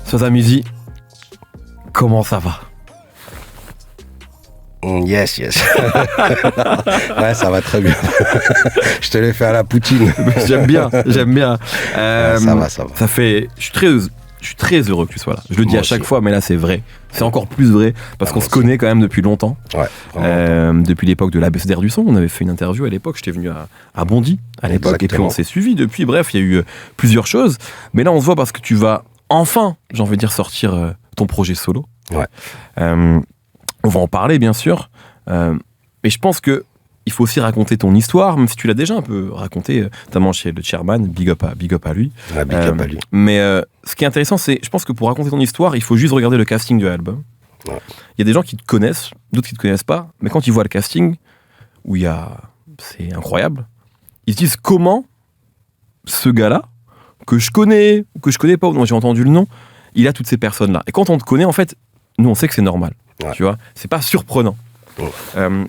Sozamizi, comment ça va? Yes. Ouais, ça va très bien. Je te l'ai fait à la poutine. J'aime bien. Ça va. Je suis très heureux que tu sois là. Je le dis Moi à chaque aussi. fois, mais là c'est vrai. C'est encore plus vrai parce qu'on se connaît quand même depuis longtemps. Ouais, vraiment. Depuis l'époque de l'ABCDR du son, on avait fait une interview à l'époque. J'étais venu à Bondy à l'époque et puis Exactement. on s'est suivi depuis. Bref, il y a eu plusieurs choses. Mais là, on se voit parce que tu vas enfin, j'ai envie de dire, sortir ton projet solo. Ouais. On va en parler, bien sûr. Mais je pense que il faut aussi raconter ton histoire, même si tu l'as déjà un peu raconté, notamment chez le chairman. Big up à lui. Ouais, big up à lui. Mais ce qui est intéressant, c'est, je pense que pour raconter ton histoire, il faut juste regarder le casting de l'album. Ouais. Il y a des gens qui te connaissent, d'autres qui te connaissent pas, mais quand ils voient le casting, c'est incroyable, ils se disent comment ce gars-là, que je connais pas, ou dont j'ai entendu le nom, il a toutes ces personnes-là. Et quand on te connaît, en fait, nous on sait que c'est normal. Ouais. Tu vois, c'est pas surprenant. Ouais.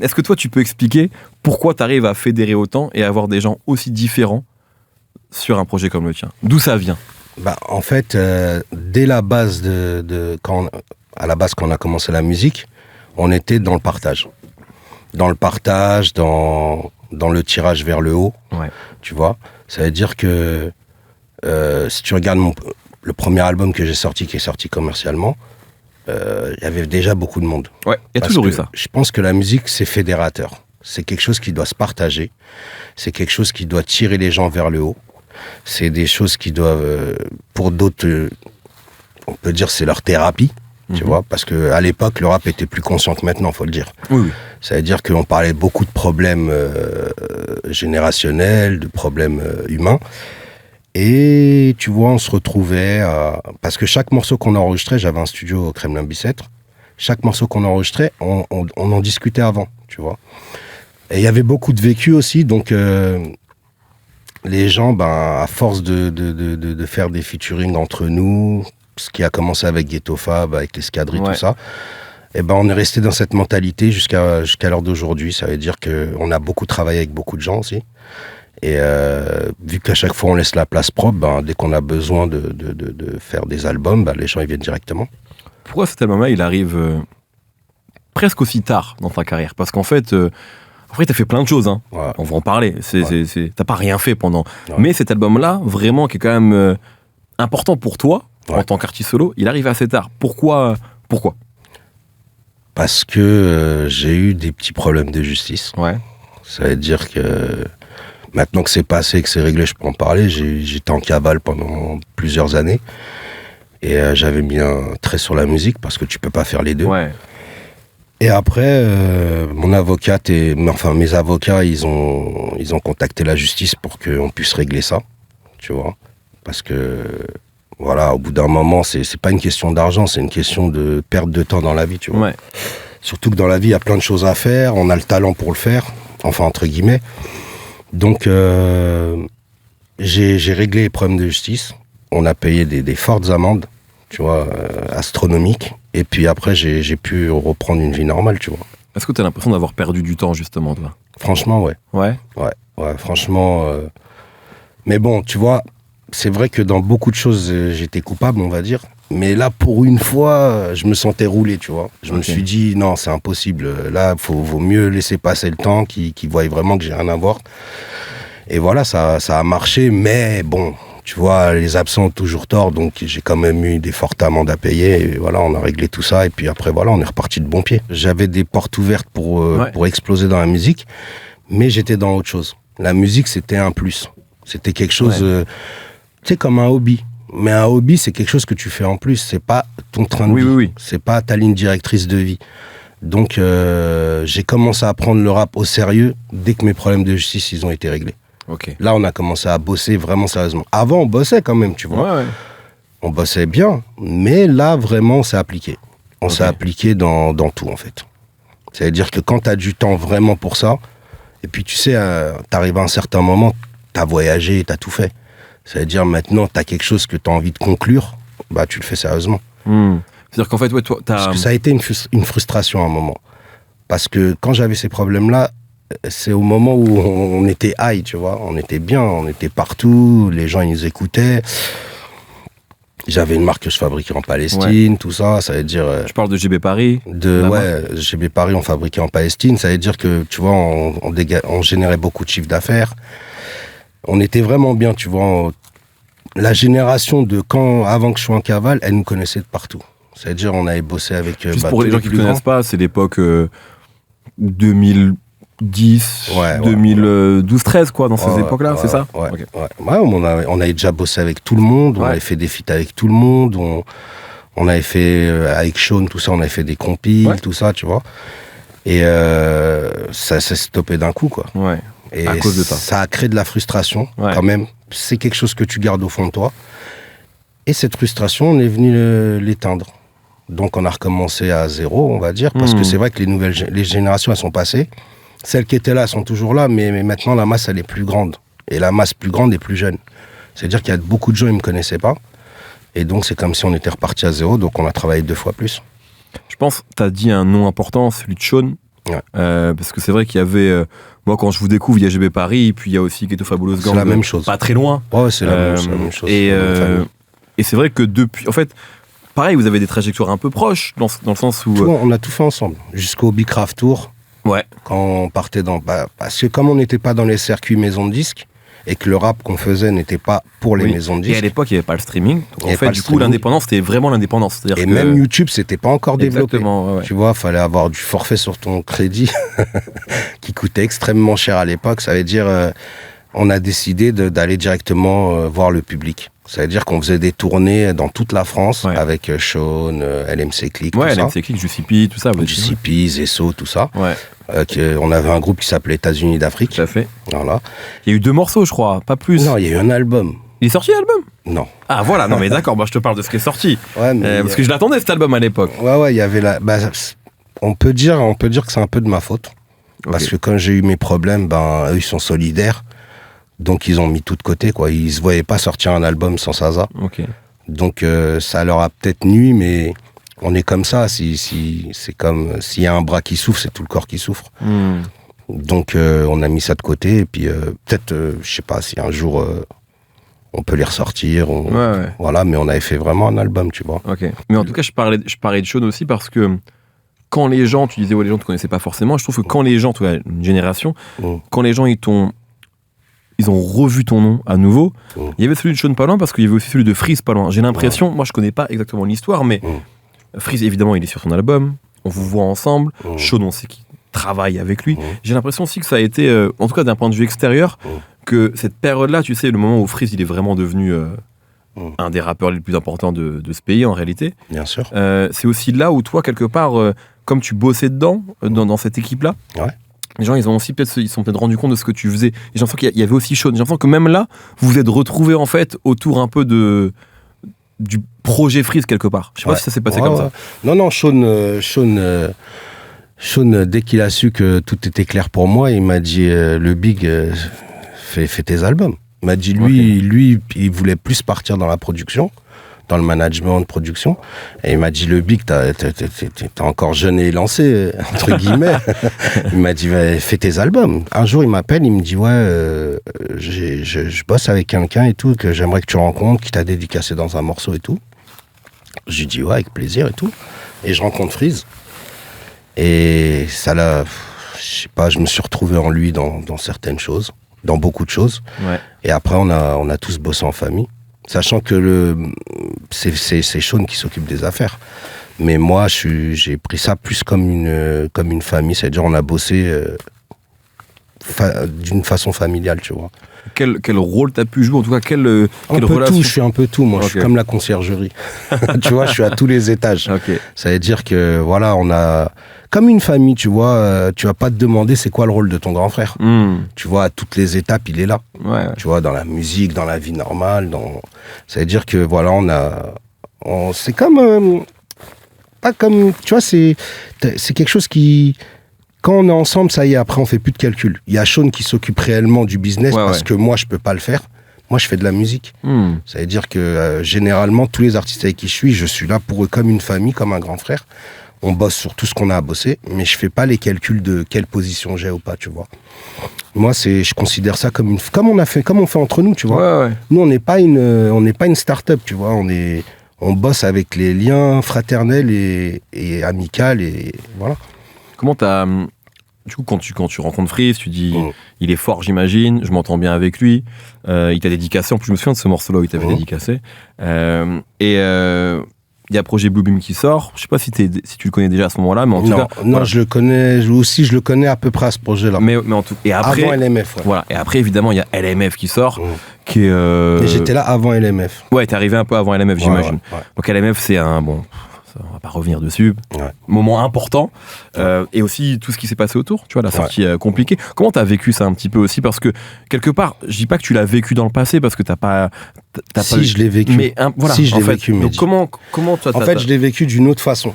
Est-ce que toi tu peux expliquer pourquoi tu arrives à fédérer autant et à avoir des gens aussi différents sur un projet comme le tien? D'où ça vient? En fait, dès la base quand on a commencé la musique, on était dans le partage. Dans le tirage vers le haut. Ouais. Tu vois, ça veut dire que si tu regardes le premier album que j'ai sorti, qui est sorti commercialement, il y avait déjà beaucoup de monde. Ouais, il y a Parce toujours que eu ça. Je pense que la musique, c'est fédérateur. C'est quelque chose qui doit se partager. C'est quelque chose qui doit tirer les gens vers le haut. C'est des choses qui doivent, pour d'autres, on peut dire c'est leur thérapie, tu vois, parce que à l'époque, le rap était plus conscient que maintenant, faut le dire. Oui. Ça veut dire qu'on parlait beaucoup de problèmes générationnels, de problèmes humains. Et tu vois, on se retrouvait parce que chaque morceau qu'on enregistrait, j'avais un studio au Kremlin Bicêtre, chaque morceau qu'on enregistrait, on en discutait avant, tu vois. Et il y avait beaucoup de vécu aussi, donc les gens, à force de faire des featuring entre nous, ce qui a commencé avec Ghetto Fab, avec l'Escadrille, Ouais. tout ça, on est resté dans cette mentalité jusqu'à l'heure d'aujourd'hui. Ça veut dire qu'on a beaucoup travaillé avec beaucoup de gens aussi. Et vu qu'à chaque fois on laisse la place propre, dès qu'on a besoin de faire des albums, les gens ils viennent directement. Pourquoi cet album-là, il arrive presque aussi tard dans ta carrière? Parce qu'en fait, après, t'as fait plein de choses, hein. Ouais. On va en parler. T'as pas rien fait pendant. Ouais. Mais cet album-là, vraiment, qui est quand même important pour toi, en Ouais. tant qu'artiste solo, il arrive assez tard. Pourquoi? Parce que j'ai eu des petits problèmes de justice. Ouais. Ça veut dire que maintenant que c'est passé, que c'est réglé, je peux en parler. J'étais en cavale pendant plusieurs années. Et j'avais mis un trait sur la musique parce que tu peux pas faire les deux. Ouais. Et après, mes avocats, ils ont contacté la justice pour qu'on puisse régler ça, tu vois. Parce que, voilà, au bout d'un moment, c'est pas une question d'argent, c'est une question de perte de temps dans la vie, tu vois. Ouais. Surtout que dans la vie, il y a plein de choses à faire, on a le talent pour le faire, enfin, entre guillemets. Donc, j'ai réglé les problèmes de justice. On a payé des fortes amendes, tu vois, astronomiques. Et puis après, j'ai pu reprendre une vie normale, tu vois. Est-ce que t'as l'impression d'avoir perdu du temps, justement, toi? Franchement, ouais. Ouais. Ouais, franchement. Mais bon, tu vois, c'est vrai que dans beaucoup de choses, j'étais coupable, on va dire. Mais là, pour une fois, je me sentais roulé, tu vois. Je me suis dit, non, c'est impossible. Là, vaut mieux laisser passer le temps, qu'ils voient vraiment que j'ai rien à voir. Et voilà, ça a marché, mais bon, tu vois, les absents ont toujours tort, donc j'ai quand même eu des fortes amendes à payer. Et voilà, on a réglé tout ça, et puis après, voilà, on est reparti de bon pied. J'avais des portes ouvertes pour exploser dans la musique, mais j'étais dans autre chose. La musique, c'était un plus. C'était quelque chose, tu sais, comme un hobby. Mais un hobby, c'est quelque chose que tu fais en plus. C'est pas ton train de vie. Oui. C'est pas ta ligne directrice de vie. Donc, j'ai commencé à prendre le rap au sérieux dès que mes problèmes de justice, ils ont été réglés. Ok. Là, on a commencé à bosser vraiment sérieusement. Avant, on bossait quand même, tu vois. Ouais. On bossait bien. Mais là, vraiment, on s'est appliqué. On s'est appliqué dans tout, en fait. C'est-à-dire que quand tu as du temps vraiment pour ça, et puis tu sais, t'arrives à un certain moment, t'as voyagé, t'as tout fait. C'est-à-dire maintenant, t'as quelque chose que t'as envie de conclure, tu le fais sérieusement. C'est-à-dire qu'en fait, ouais, toi, Parce que ça a été une frustration à un moment. Parce que quand j'avais ces problèmes-là, c'est au moment où on était high, tu vois. On était bien, on était partout, les gens ils nous écoutaient. J'avais une marque que je fabriquais en Palestine, tout ça, ça veut dire... Je parle de GB Paris. GB Paris, on fabriquait en Palestine, ça veut dire que, tu vois, on générait beaucoup de chiffre d'affaires. On était vraiment bien, tu vois. La génération de avant que je sois en cavale, elle nous connaissait de partout. C'est-à-dire, on avait bossé avec... Juste pour les gens qui ne connaissent pas, c'est l'époque 2010, 2012-13, quoi, dans ces époques-là, c'est ça? Okay. On avait déjà bossé avec tout le monde, on avait fait des feats avec tout le monde, on avait fait avec Sean, tout ça, on avait fait des compiles, tout ça, tu vois. Et ça s'est stoppé d'un coup, quoi. Ouais. Et à cause de ça. Ça a créé de la frustration, quand même. C'est quelque chose que tu gardes au fond de toi. Et cette frustration, on est venu l'éteindre. Donc on a recommencé à zéro, on va dire, parce que c'est vrai que les générations, elles sont passées. Celles qui étaient là sont toujours là, mais maintenant la masse, elle est plus grande. Et la masse plus grande est plus jeune. C'est-à-dire qu'il y a beaucoup de gens qui ne me connaissaient pas. Et donc c'est comme si on était reparti à zéro, donc on a travaillé 2 fois plus. Je pense que tu as dit un nom important, celui de Sean. Ouais. Parce que c'est vrai qu'il y avait... moi, quand je vous découvre, il y a GB Paris, puis il y a aussi Ghetto Fabulous Gang. C'est la même chose. Pas très loin. Ouais, c'est la même chose. Et c'est vrai que depuis... En fait, pareil, vous avez des trajectoires un peu proches, dans le sens où... On a tout fait ensemble, jusqu'au Bicraft Tour. Ouais. Quand on partait dans... parce que comme on n'était pas dans les circuits maisons de disques, et que le rap qu'on faisait n'était pas pour les maisons de disques. Et à l'époque, il n'y avait pas le streaming. Donc en fait, du coup, l'indépendance, c'était vraiment l'indépendance. Et même YouTube, c'était pas encore développé. Exactement, ouais. Tu vois, il fallait avoir du forfait sur ton crédit, qui coûtait extrêmement cher à l'époque. Ça veut dire, on a décidé d'aller directement voir le public. Ça veut dire qu'on faisait des tournées dans toute la France, avec Sean, LMC Click, tout ça. LMC Click, Juicy tout ça. Juicy P, Zesso, tout ça. Ouais. On avait un groupe qui s'appelait États-Unis d'Afrique. Tout à fait. Voilà. Il y a eu 2 morceaux, je crois, pas plus. Non, il y a eu un album. Il est sorti l'album? Non. Ah voilà, non mais d'accord, je te parle de ce qui est sorti. Ouais, mais parce que je l'attendais cet album à l'époque. Ouais, il y avait on peut dire que c'est un peu de ma faute. Okay. Parce que quand j'ai eu mes problèmes, eux ils sont solidaires. Donc ils ont mis tout de côté, quoi. Ils se voyaient pas sortir un album sans Saza. Okay. Donc ça leur a peut-être nui, mais on est comme ça. C'est comme s'il y a un bras qui souffre, c'est tout le corps qui souffre. Donc on a mis ça de côté. Et puis peut-être, je sais pas, si un jour on peut les ressortir. Voilà, mais on avait fait vraiment un album, tu vois. Ok. Mais en tout cas, je parlais de Sean aussi parce que quand les gens, tu disais, les gens ne te connaissaient pas forcément. Je trouve que quand les gens, tu vois, une génération, quand les gens ils ont revu ton nom à nouveau. Il y avait celui de Sean pas loin parce qu'il y avait aussi celui de Freeze pas loin. J'ai l'impression, moi je connais pas exactement l'histoire, mais Freeze évidemment il est sur son album, on vous voit ensemble, Sean on sait qu'il travaille avec lui. J'ai l'impression aussi que ça a été, en tout cas d'un point de vue extérieur, que cette période-là, tu sais, le moment où Freeze il est vraiment devenu un des rappeurs les plus importants de ce pays en réalité. Bien sûr. C'est aussi là où toi quelque part, comme tu bossais dedans, dans cette équipe-là, les gens, ils ont aussi ils sont peut-être rendus compte de ce que tu faisais. Et j'ai l'impression qu'il y avait aussi Sean. J'ai l'impression que même là, vous vous êtes retrouvés en fait autour un peu du projet Freeze quelque part. Je sais pas si ça s'est passé comme ça. Non, Sean, dès qu'il a su que tout était clair pour moi, il m'a dit le Big, fais tes albums. Il m'a dit lui, il voulait plus partir dans la production, dans le management de production. Et il m'a dit, le Big, t'es encore jeune et lancé, entre guillemets. Il m'a dit, fais tes albums. Un jour, il m'appelle, il me dit, je bosse avec quelqu'un et tout, que j'aimerais que tu rencontres, qui t'a dédicacé dans un morceau et tout. Je lui dis, avec plaisir et tout. Et je rencontre Freeze. Et ça l'a, je sais pas, je me suis retrouvé en lui dans certaines choses, dans beaucoup de choses. Et après, on a tous bossé en famille. Sachant que c'est Sean qui s'occupe des affaires. Mais moi, j'ai pris ça plus comme une famille. C'est-à-dire, on a bossé d'une façon familiale, tu vois. Quel rôle t'as pu jouer? En tout cas, quelle relation? Je suis un peu tout, moi. Je suis comme la conciergerie. Tu vois, je suis à tous les étages. Ça veut dire que, voilà, on a... Comme une famille, tu vois, tu vas pas te demander c'est quoi le rôle de ton grand frère. Tu vois, à toutes les étapes, il est là. Tu vois, dans la musique, dans la vie normale. Ça veut dire que, voilà, c'est comme... pas comme... Tu vois, c'est quelque chose qui... Quand on est ensemble, ça y est, après, on fait plus de calcul. Il y a Sean qui s'occupe réellement du business parce que moi, je peux pas le faire. Moi, je fais de la musique. Ça veut dire que, généralement, tous les artistes avec qui je suis là pour eux comme une famille, comme un grand frère. On bosse sur tout ce qu'on a à bosser, mais je fais pas les calculs de quelle position j'ai ou pas, tu vois. Moi, je considère ça comme on fait entre nous, tu vois. Nous, on n'est pas une start-up, tu vois. On est On bosse avec les liens fraternels et amicaux, et voilà. Comment t'as... Du coup, quand tu rencontres Freeze, tu dis, il est fort, j'imagine, je m'entends bien avec lui, il t'a dédicacé, en plus je me souviens de ce morceau-là où il t'avait dédicacé. Il y a Projet Bluebeam qui sort, je sais pas si tu le connais déjà à ce moment-là, mais en tout cas... Non, voilà. Je le connais, je le connais à peu près à ce projet-là. Mais en tout, et après, avant LMF, ouais. Voilà, et après, évidemment, il y a LMF qui sort, qui est... Et j'étais là avant LMF. Ouais, t'es arrivé un peu avant LMF, j'imagine. Ouais. Donc LMF, c'est un... Bon, on va pas revenir dessus. Ouais. Moment important. Et aussi tout ce qui s'est passé autour, tu vois, la sortie compliquée. Comment t'as vécu ça un petit peu aussi? Parce que, quelque part, je dis pas que tu l'as vécu dans le passé, parce que t'as pas je l'ai vécu. Mais voilà, si, je l'ai vécu. Donc comment toi En fait, je l'ai vécu d'une autre façon.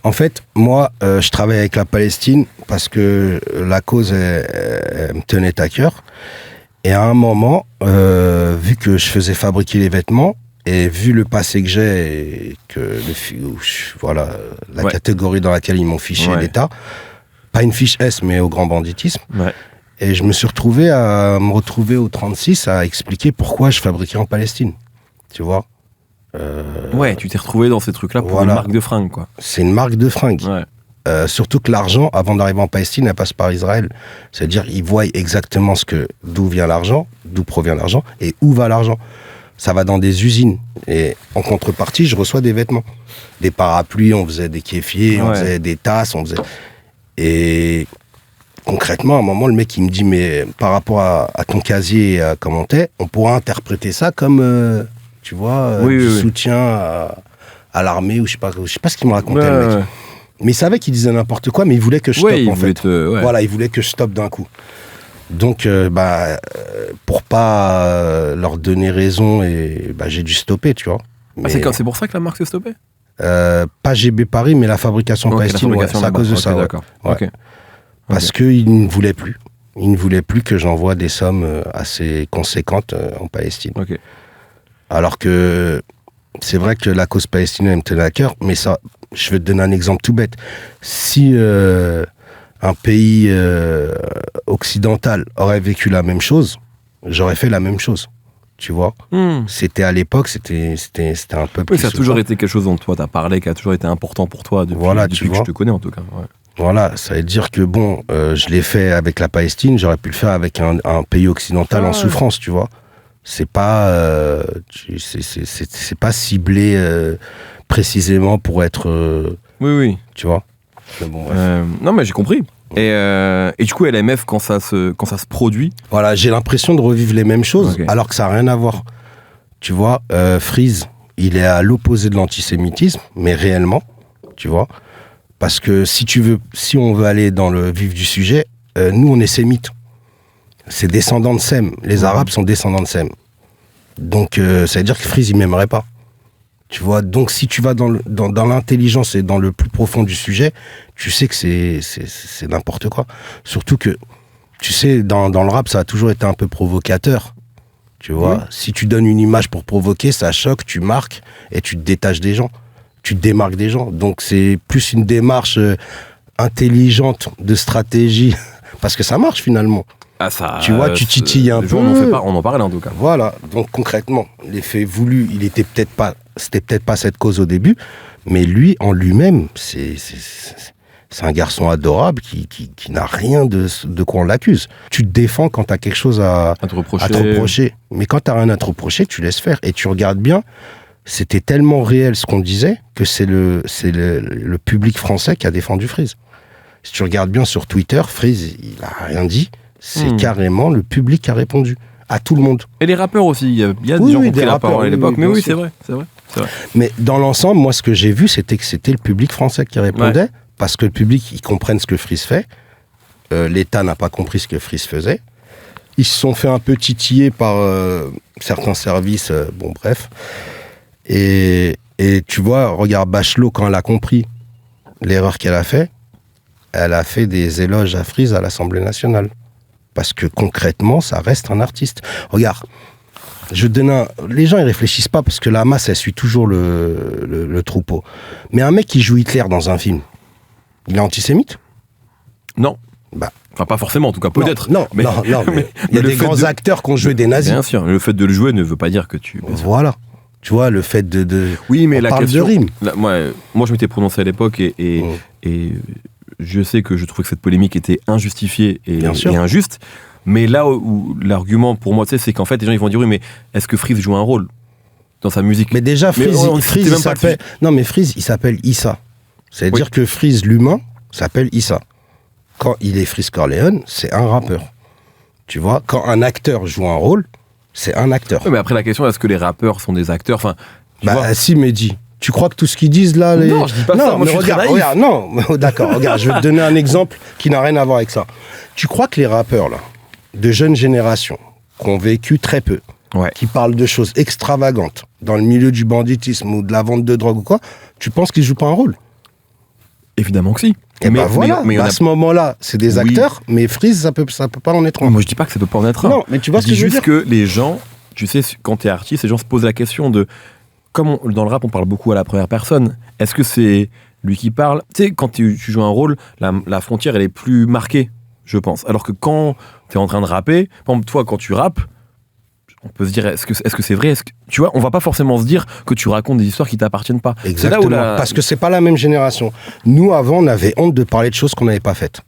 En fait, moi, je travaille avec la Palestine parce que la cause elle me tenait à cœur. Et à un moment, vu que je faisais fabriquer les vêtements, et vu le passé que j'ai, et que la catégorie dans laquelle ils m'ont fiché l'État, pas une fiche S, mais au grand banditisme. Ouais. Et je me suis retrouvé au 36 à expliquer pourquoi je fabriquais en Palestine. Tu vois. Ouais, tu t'es retrouvé dans ces trucs-là pour une marque de fringues, quoi. C'est une marque de fringues. Ouais. Surtout que l'argent, avant d'arriver en Palestine, elle passe par Israël. C'est-à-dire, ils voient exactement d'où vient l'argent, d'où provient l'argent et où va l'argent. Ça va dans des usines. Et en contrepartie, je reçois des vêtements. Des parapluies, on faisait des kéfiers, on faisait des tasses, Et concrètement, à un moment, le mec, il me dit, mais par rapport à ton casier et à comment t'es, on pourra interpréter ça comme, tu vois, soutien à l'armée, ou je sais pas ce qu'il me racontait, le mec. Mais il savait qu'il disait n'importe quoi, mais il voulait que je stoppe, en fait. Voilà, il voulait que je stoppe d'un coup. Donc, pour pas leur donner raison, j'ai dû stopper, tu vois. Mais, c'est pour ça que la marque s'est stoppée? Pas GB Paris, mais la fabrication Palestine, c'est à cause de ça. D'accord. Ouais. Parce qu'ils ne voulaient plus. Ils ne voulaient plus que j'envoie des sommes assez conséquentes en Palestine. Okay. Alors que c'est vrai que la cause palestinienne me tenait à cœur, mais ça, je vais te donner un exemple tout bête. Si un pays occidental aurait vécu la même chose, j'aurais fait la même chose. Tu vois, c'était à l'époque, c'était un peu plus... Oui, ça a toujours été quelque chose dont toi t'as parlé, qui a toujours été important pour toi depuis que je te connais en tout cas. Ouais. Voilà, ça veut dire que je l'ai fait avec la Palestine, j'aurais pu le faire avec un pays occidental en souffrance, tu vois. C'est pas, c'est pas ciblé précisément pour être... Oui. Tu vois. Mais bon, non, mais j'ai compris. Et du coup, LMF, quand ça se produit... Voilà, j'ai l'impression de revivre les mêmes choses, alors que ça n'a rien à voir. Tu vois, Freeze, il est à l'opposé de l'antisémitisme, mais réellement, tu vois. Parce que si on veut aller dans le vif du sujet, nous, on est sémites. C'est descendants de Sem. Les Arabes sont descendants de Sem. Donc, ça veut dire que Freeze, il m'aimerait pas. Tu vois, donc si tu vas dans l'intelligence et dans le plus profond du sujet, tu sais que c'est n'importe quoi. Surtout que, tu sais, dans le rap, ça a toujours été un peu provocateur. Tu vois, si tu donnes une image pour provoquer, ça choque, tu marques et tu te détaches des gens. Tu te démarques des gens. Donc c'est plus une démarche intelligente de stratégie, parce que ça marche finalement. Ah, ça, tu vois, tu titilles un peu. On en parle en tout cas. Voilà, donc concrètement, l'effet voulu, c'était peut-être pas cette cause au début, mais lui, en lui-même, c'est un garçon adorable qui n'a rien de quoi on l'accuse. Tu te défends quand t'as quelque chose à te reprocher. Mais quand t'as rien à te reprocher, tu laisses faire. Et tu regardes bien, c'était tellement réel ce qu'on disait que c'est le public français qui a défendu Freeze. Si tu regardes bien sur Twitter, Freeze, il a rien dit. C'est carrément le public qui a répondu. À tout le monde. Et les rappeurs aussi. Il y a des gens qui ont pris la parole à l'époque. Mais oui, c'est vrai. Mais dans l'ensemble, moi, ce que j'ai vu, c'était que c'était le public français qui répondait. Parce que le public, ils comprennent ce que Freeze fait. L'État n'a pas compris ce que Freeze faisait. Ils se sont fait un peu titiller par certains services. Bref. Et tu vois, regarde Bachelot, quand elle a compris l'erreur qu'elle a fait, elle a fait des éloges à Freeze à l'Assemblée nationale. Parce que concrètement, ça reste un artiste. Regarde, les gens, ils réfléchissent pas parce que la masse, elle suit toujours le troupeau. Mais un mec qui joue Hitler dans un film, il est antisémite ? Non. Enfin, pas forcément, en tout cas, peut-être. Non, mais il y a des grands acteurs qui ont joué des nazis. Bien sûr, le fait de le jouer ne veut pas dire que tu... Voilà. Tu vois, le fait de Oui, mais on la parle question. de rime. Moi, je m'étais prononcé à l'époque et je sais que je trouvais que cette polémique était injustifiée Bien sûr. et injuste. Mais là où l'argument pour moi, tu sais, c'est qu'en fait, les gens ils vont dire oui, mais est-ce que Freeze joue un rôle dans sa musique? Mais déjà, Freeze, on Freeze, citait il même pas s'appelle... Non, mais Freeze, il s'appelle Issa. C'est-à-dire Oui. que Freeze, l'humain, s'appelle Issa. Quand il est Freeze Corleone, c'est un rappeur. Tu vois, quand un acteur joue un rôle, c'est un acteur. Ouais, mais après, la question, est-ce que les rappeurs sont des acteurs? Enfin, tu vois. Bah, si, Mehdi. Tu crois que tout ce qu'ils disent là... Non, je dis pas ça. Moi, mais je suis très regarde, naïf. regarde, non, d'accord, regarde, je vais te donner un exemple qui n'a rien à voir avec ça. Tu crois que les rappeurs, là, de jeunes générations, qui ont vécu très peu, Ouais. qui parlent de choses extravagantes dans le milieu du banditisme ou de la vente de drogue ou quoi, tu penses qu'ils jouent pas un rôle? Évidemment que si. Et bah voilà, mais à ce moment-là, c'est des Oui. acteurs, mais Freeze, ça peut pas en être un. moi, je dis pas que ça peut pas en être un. Non, mais tu vois Je ce que dis je veux juste dire. que les gens, tu sais, quand t'es artiste, les gens se posent la question de, comme dans le rap, on parle beaucoup à la première personne. Est-ce que c'est lui qui parle? Tu sais, quand tu joues un rôle, la frontière, elle est plus marquée, je pense. Alors que quand t'es en train de rapper, par exemple, toi, quand tu rappes, on peut se dire, est-ce que c'est vrai? Tu vois, on va pas forcément se dire que tu racontes des histoires qui t'appartiennent pas. Exactement, C'est là où parce que c'est pas la même génération. Nous, avant, on avait honte de parler de choses qu'on n'avait pas faites.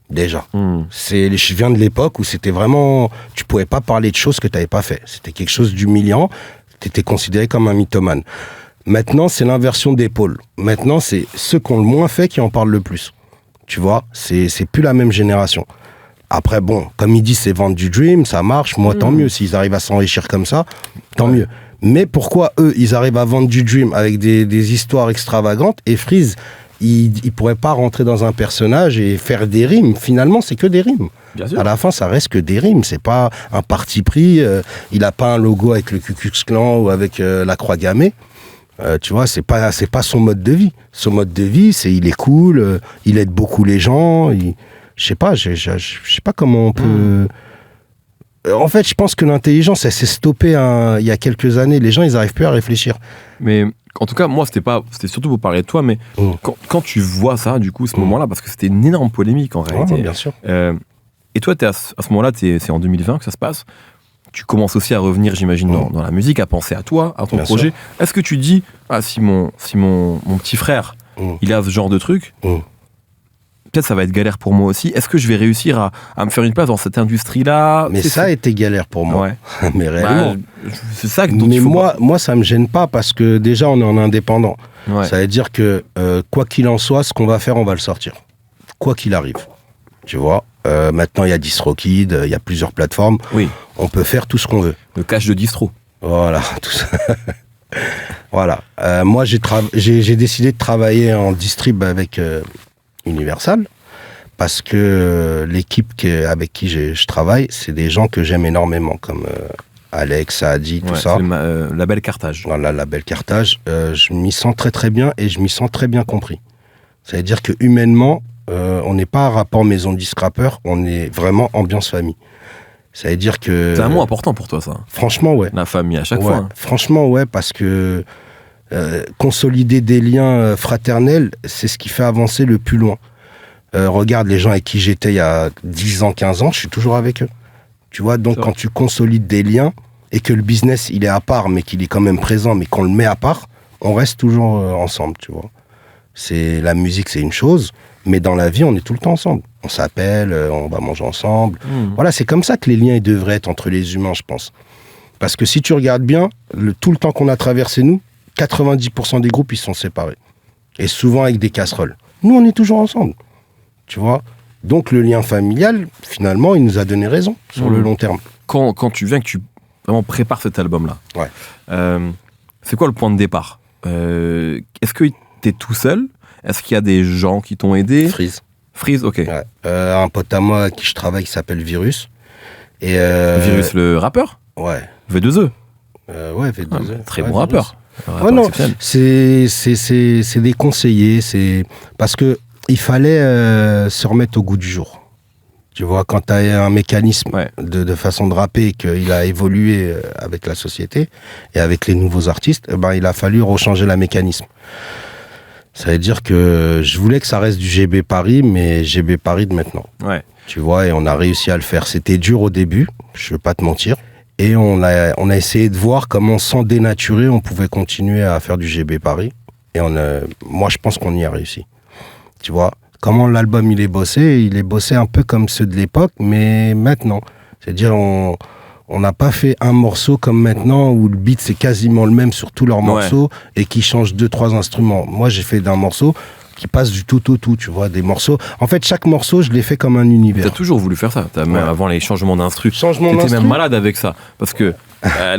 Déjà. Je viens de l'époque où c'était vraiment... Tu pouvais pas parler de choses que tu n'avais pas fait. C'était quelque chose d'humiliant. Tu étais considéré comme un mythomane. Maintenant, c'est l'inversion des pôles. Maintenant, c'est ceux qui ont le moins fait qui en parlent le plus. Tu vois, c'est plus la même génération. Après, bon, comme ils disent, c'est vendre du dream, ça marche. Moi, tant mieux. S'ils arrivent à s'enrichir comme ça, tant mieux. Mais pourquoi eux, ils arrivent à vendre du dream avec des histoires extravagantes et Freeze, il pourrait pas rentrer dans un personnage et faire des rimes. Finalement, c'est que des rimes. Bien sûr. À la fin, ça reste que des rimes. C'est pas un parti pris. Il a pas un logo avec le Ku Klux Klan ou avec la croix gammée. Tu vois, c'est pas son mode de vie. Son mode de vie, c'est il est cool, il aide beaucoup les gens. Je sais pas, je sais pas comment on peut. En fait, je pense que l'intelligence, elle s'est stoppée il y a quelques années. Les gens, ils arrivent plus à réfléchir. Mais en tout cas, moi, c'était surtout pour parler de toi, mais quand tu vois ça, du coup, ce moment-là, parce que c'était une énorme polémique en réalité. Ouais, bien sûr. Et toi, à ce moment-là, c'est en 2020 que ça se passe. Tu commences aussi à revenir, j'imagine, dans la musique, à penser à toi, à ton Bien projet. sûr. Est-ce que tu te dis, si mon petit frère, il a ce genre de truc, peut-être ça va être galère pour moi aussi. Est-ce que je vais réussir à me faire une place dans cette industrie-là? Mais ça a été galère pour moi. Ouais. Mais réellement. C'est ça dont Mais il faut moi, ça me gêne pas parce que déjà, on est en indépendant. Ouais. Ça veut dire que quoi qu'il en soit, ce qu'on va faire, on va le sortir. Quoi qu'il arrive. Tu vois, maintenant, il y a DistroKid, il y a plusieurs plateformes. Oui. On peut faire tout ce qu'on veut. Le cache de distro. Voilà, tout ça. Voilà. Moi, j'ai décidé de travailler en distrib avec Universal parce que l'équipe avec qui je travaille, c'est des gens que j'aime énormément, comme Alex, Saadi, tout ça. C'est le label Carthage. Voilà, label Carthage. Je m'y sens très très bien et je m'y sens très bien compris. Ça veut dire que humainement, on n'est pas un rapport maison disque rappeur, on est vraiment ambiance famille. Ça veut dire que... C'est un mot important pour toi, ça. Franchement, ouais. La famille, à chaque Ouais, fois. Hein. franchement, ouais, parce que consolider des liens fraternels, c'est ce qui fait avancer le plus loin. Regarde les gens avec qui j'étais il y a 10 ans, 15 ans, je suis toujours avec eux. Tu vois, donc quand tu consolides des liens et que le business, il est à part, mais qu'il est quand même présent, mais qu'on le met à part, on reste toujours ensemble, tu vois. La musique, c'est une chose, mais dans la vie, on est tout le temps ensemble. On s'appelle, on va manger ensemble. Voilà, c'est comme ça que les liens ils devraient être entre les humains, je pense. Parce que si tu regardes bien, tout le temps qu'on a traversé, nous, 90% des groupes, ils sont séparés. Et souvent avec des casseroles. Nous, on est toujours ensemble. Tu vois ? Donc, le lien familial, finalement, il nous a donné raison sur le long terme. Quand tu viens, que tu vraiment prépares cet album-là, Ouais. C'est quoi le point de départ? Est-ce que t'es tout seul? Est-ce qu'il y a des gens qui t'ont aidé? Freeze, ok. Ouais. Un pote à moi avec qui je travaille qui s'appelle Virus. Et Virus, le rappeur? Ouais. V2E. Ouais, V2E. Très ouais, bon Virus. rappeur. Ouais, non, c'est des conseillers, c'est parce que il fallait se remettre au goût du jour. Tu vois, quand tu as un mécanisme de façon de rapper et qu'il a évolué avec la société et avec les nouveaux artistes, il a fallu rechanger la mécanisme. Ça veut dire que je voulais que ça reste du GB Paris, mais GB Paris de maintenant. Ouais. Tu vois, et on a réussi à le faire. C'était dur au début, je ne vais pas te mentir. Et on a essayé de voir comment, sans dénaturer, on pouvait continuer à faire du GB Paris. Et moi, je pense qu'on y a réussi. Tu vois, comment l'album il est bossé un peu comme ceux de l'époque, mais maintenant. C'est-à-dire, on n'a pas fait un morceau comme maintenant où le beat c'est quasiment le même sur tous leurs morceaux et qui change 2-3 instruments. Moi, j'ai fait d'un morceau qui passe du tout au tout, tu vois, des morceaux. En fait, chaque morceau, je l'ai fait comme un univers. T'as toujours voulu faire ça, même avant les changements d'instru. T'étais même malade avec ça, parce que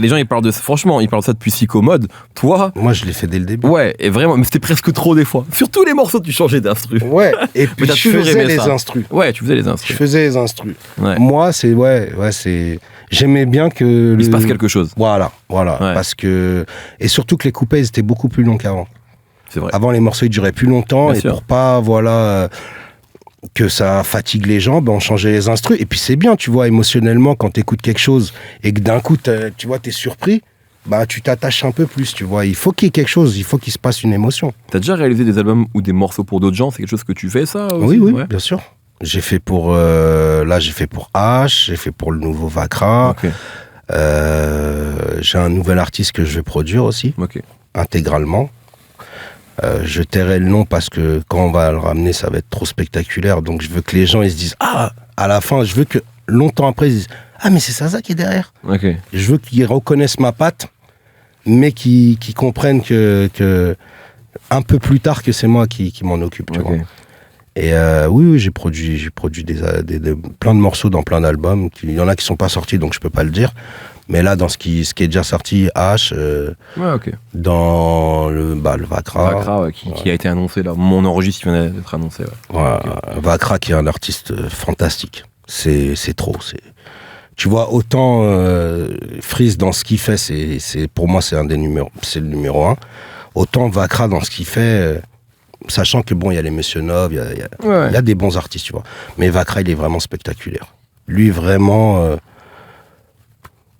les gens ils parlent de ça, franchement, ils parlent de ça depuis Psychomode. Toi, moi je l'ai fait dès le début. Ouais, et vraiment, mais c'était presque trop des fois. Sur tous les morceaux, tu changeais d'instru. Ouais, et puis je faisais les instrus. Ouais, tu faisais les instrus. Je faisais les instrus. Ouais. Moi, c'est j'aimais bien que il se passe quelque chose. Voilà, parce que et surtout que les couplets ils étaient beaucoup plus longs qu'avant. C'est vrai. Avant, les morceaux ils duraient plus longtemps. Bien et sûr. Pour pas, que ça fatigue les gens, on changeait les instrus. Et puis c'est bien, tu vois, émotionnellement, quand t'écoutes quelque chose et que d'un coup, tu vois, t'es surpris, tu t'attaches un peu plus, tu vois. Il faut qu'il y ait quelque chose, il faut qu'il se passe une émotion. T'as déjà réalisé des albums ou des morceaux pour d'autres gens? C'est quelque chose que tu fais, ça aussi? Oui, bien sûr. J'ai fait pour j'ai fait pour H, j'ai fait pour le nouveau Vakra. Okay. J'ai un nouvel artiste que je vais produire aussi, intégralement. Je tairai le nom parce que quand on va le ramener, ça va être trop spectaculaire. Donc je veux que les gens ils se disent à la fin, je veux que longtemps après ils disent mais c'est ça qui est derrière. Je veux qu'ils reconnaissent ma patte, mais qu'ils comprennent que un peu plus tard que c'est moi qui m'en occupe. Tu vois. Et oui, j'ai produit plein de morceaux dans plein d'albums. Il y en a qui sont pas sortis, donc je peux pas le dire. Mais là, dans ce qui est déjà sorti, H, dans le Vakra. Vakra, qui a été annoncé là. Mon enregistre vient d'être annoncé. Vakra, qui est un artiste fantastique. C'est trop. Tu vois, autant Freeze dans ce qu'il fait, pour moi, c'est le numéro 1. Autant Vakra dans ce qu'il fait, sachant que il y a les Monsieur Nov, il y a des bons artistes, tu vois. Mais Vakra, il est vraiment spectaculaire. Lui, vraiment.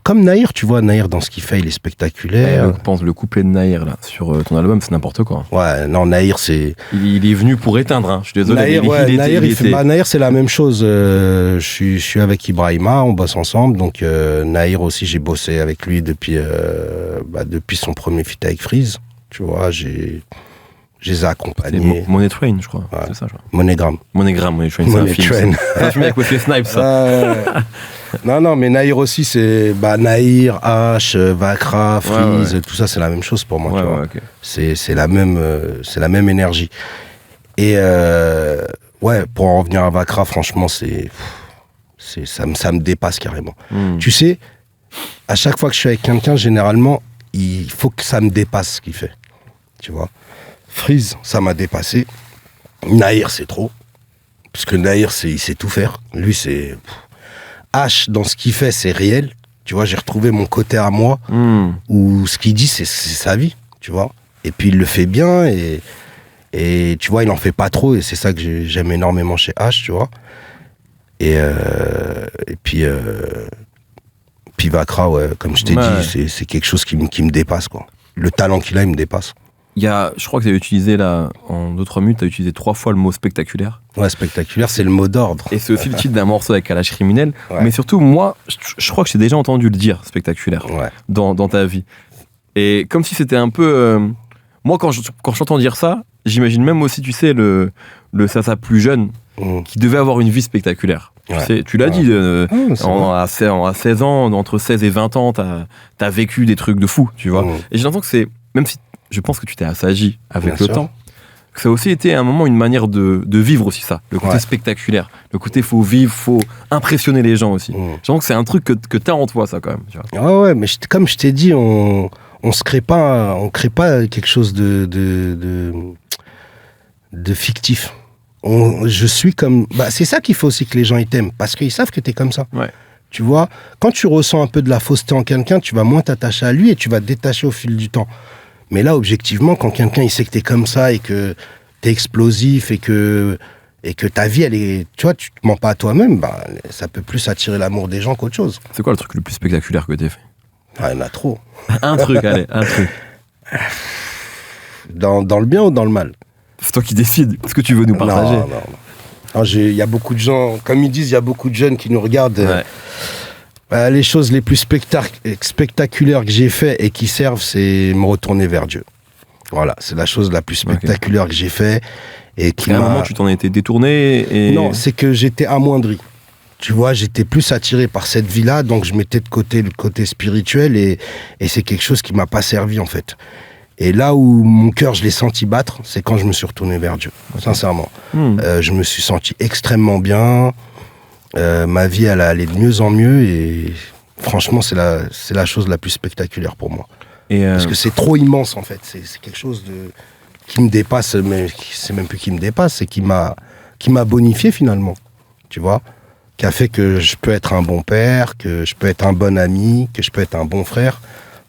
Comme Nahir, tu vois, Nahir dans ce qu'il fait, il est spectaculaire. Je pense le couplet de Nahir là sur ton album, c'est n'importe quoi. Ouais, non, Nahir c'est. Il est venu pour éteindre. Je suis désolé. Nahir, c'est la même chose. Je suis avec Ibrahima, on bosse ensemble. Donc Nahir aussi, j'ai bossé avec lui depuis son premier feat avec Freeze. Tu vois, je les ai accompagnés. Money Train, je crois. C'est ça, je crois. Monégramme. Money Train, c'est un film. C'est un film avec Wesley Snipes, ça. Non, mais Nahir aussi, c'est Nahir, H, Vakra, Freeze, tout ça, c'est la même chose pour moi. Tu vois. C'est la même énergie. Et pour en revenir à Vakra, franchement, ça me dépasse carrément. Tu sais, à chaque fois que je suis avec quelqu'un, généralement, il faut que ça me dépasse ce qu'il fait. Tu vois. Freeze, ça m'a dépassé. Nahir, c'est trop. Parce que Nahir, il sait tout faire. Lui, c'est... H, dans ce qu'il fait, c'est réel. Tu vois, j'ai retrouvé mon côté à moi, où ce qu'il dit, c'est sa vie, tu vois. Et puis, il le fait bien, et tu vois, il en fait pas trop, et c'est ça que j'aime énormément chez H, tu vois. Et puis Vakra, comme je t'ai dit, c'est quelque chose qui me dépasse, quoi. Le talent qu'il a, il me dépasse. Je crois que tu as utilisé là, en 2-3 minutes, tu as utilisé 3 fois le mot spectaculaire. Ouais, spectaculaire, c'est le mot d'ordre. Et c'est aussi le titre d'un morceau avec Kalash Criminel. Mais surtout, moi, je crois que j'ai déjà entendu le dire, spectaculaire, dans ta vie. Et comme si c'était un peu... moi, quand j'entends dire ça, j'imagine même aussi, tu sais, le Sasa plus jeune, qui devait avoir une vie spectaculaire. Tu l'as dit, à 16 ans, entre 16 et 20 ans, t'as vécu des trucs de fou, tu vois. Et j'ai l'impression que c'est... Même si je pense que tu t'es assagi avec le temps, que ça a aussi été à un moment une manière de vivre aussi ça, le côté spectaculaire, le côté faut vivre, faut impressionner les gens aussi. Je pense que c'est un truc que t'as en toi, ça, quand même. Tu vois. Ouais, mais comme je t'ai dit, on crée pas quelque chose de fictif. Je suis comme... c'est ça qu'il faut aussi que les gens ils t'aiment, parce qu'ils savent que t'es comme ça. Tu vois, quand tu ressens un peu de la fausseté en quelqu'un, tu vas moins t'attacher à lui et tu vas te détacher au fil du temps. Mais là, objectivement, quand quelqu'un il sait que t'es comme ça et que t'es explosif et que ta vie, elle est... Tu vois, tu te mens pas à toi-même, ça peut plus attirer l'amour des gens qu'autre chose. C'est quoi le truc le plus spectaculaire que t'aies fait? Il y en a trop. Un truc, allez, un truc. Dans le bien ou dans le mal? C'est toi qui décides. Ce que tu veux nous partager. Non, il y a beaucoup de gens, comme ils disent, il y a beaucoup de jeunes qui nous regardent. Les choses les plus spectaculaires que j'ai fait et qui servent, c'est me retourner vers Dieu. Voilà, c'est la chose la plus spectaculaire que j'ai fait. Et qui à un moment, tu t'en étais détourné et... Non, c'est que j'étais amoindri. Tu vois, j'étais plus attiré par cette vie-là, donc je mettais de côté le côté spirituel et c'est quelque chose qui m'a pas servi, en fait. Et là où mon cœur, je l'ai senti battre, c'est quand je me suis retourné vers Dieu, sincèrement. Je me suis senti extrêmement bien. Ma vie, elle allait de mieux en mieux et franchement, c'est la chose la plus spectaculaire pour moi. Parce que c'est trop immense, en fait. C'est quelque chose qui me dépasse, mais c'est même plus qui me dépasse, c'est qui m'a bonifié finalement, tu vois, qui a fait que je peux être un bon père, que je peux être un bon ami, que je peux être un bon frère.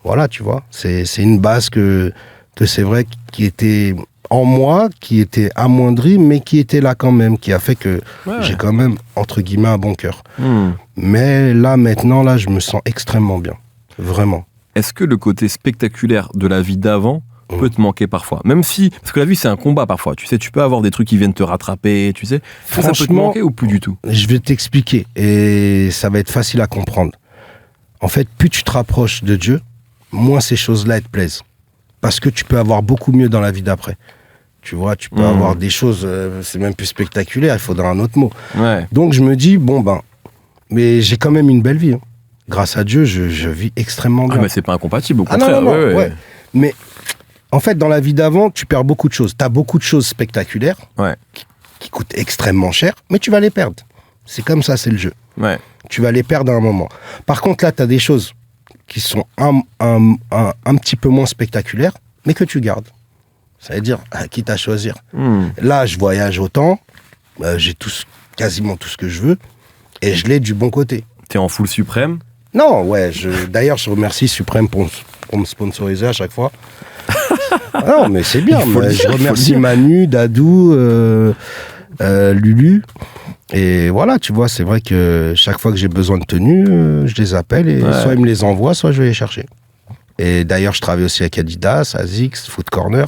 Voilà, tu vois, c'est une base que c'est vrai qui était en moi, qui était amoindrie, mais qui était là quand même, qui a fait que j'ai quand même, entre guillemets, un bon cœur. Mais là, maintenant, là, je me sens extrêmement bien, vraiment. Est-ce que le côté spectaculaire de la vie d'avant peut te manquer parfois, même si, parce que la vie c'est un combat parfois, tu sais, tu peux avoir des trucs qui viennent te rattraper, tu sais, ça peut te manquer ou plus du tout? Je vais t'expliquer et ça va être facile à comprendre. En fait, plus tu te rapproches de Dieu, moins ces choses-là te plaisent, parce que tu peux avoir beaucoup mieux dans la vie d'après. Tu vois, tu peux avoir des choses, c'est même plus spectaculaire, il faudra un autre mot. Donc je me dis, mais j'ai quand même une belle vie. Hein. Grâce à Dieu, je vis extrêmement bien. Ah mais c'est pas incompatible, au contraire. Non. Mais en fait, dans la vie d'avant, tu perds beaucoup de choses. Tu as beaucoup de choses spectaculaires qui coûtent extrêmement cher, mais tu vas les perdre. C'est comme ça, c'est le jeu. Tu vas les perdre à un moment. Par contre, là, tu as des choses qui sont un petit peu moins spectaculaires, mais que tu gardes. Ça veut dire, quitte à choisir. Là, je voyage autant, j'ai quasiment tout ce que je veux, et je l'ai du bon côté. T'es en full Suprême? Non, d'ailleurs, je remercie Suprême pour me sponsoriser à chaque fois. Non, mais c'est bien. Je remercie Manu, Dadou, Lulu. Et voilà, tu vois, c'est vrai que chaque fois que j'ai besoin de tenues, je les appelle et soit ils me les envoient, soit je vais les chercher. Et d'ailleurs, je travaille aussi avec Adidas, Asics, Foot Corner.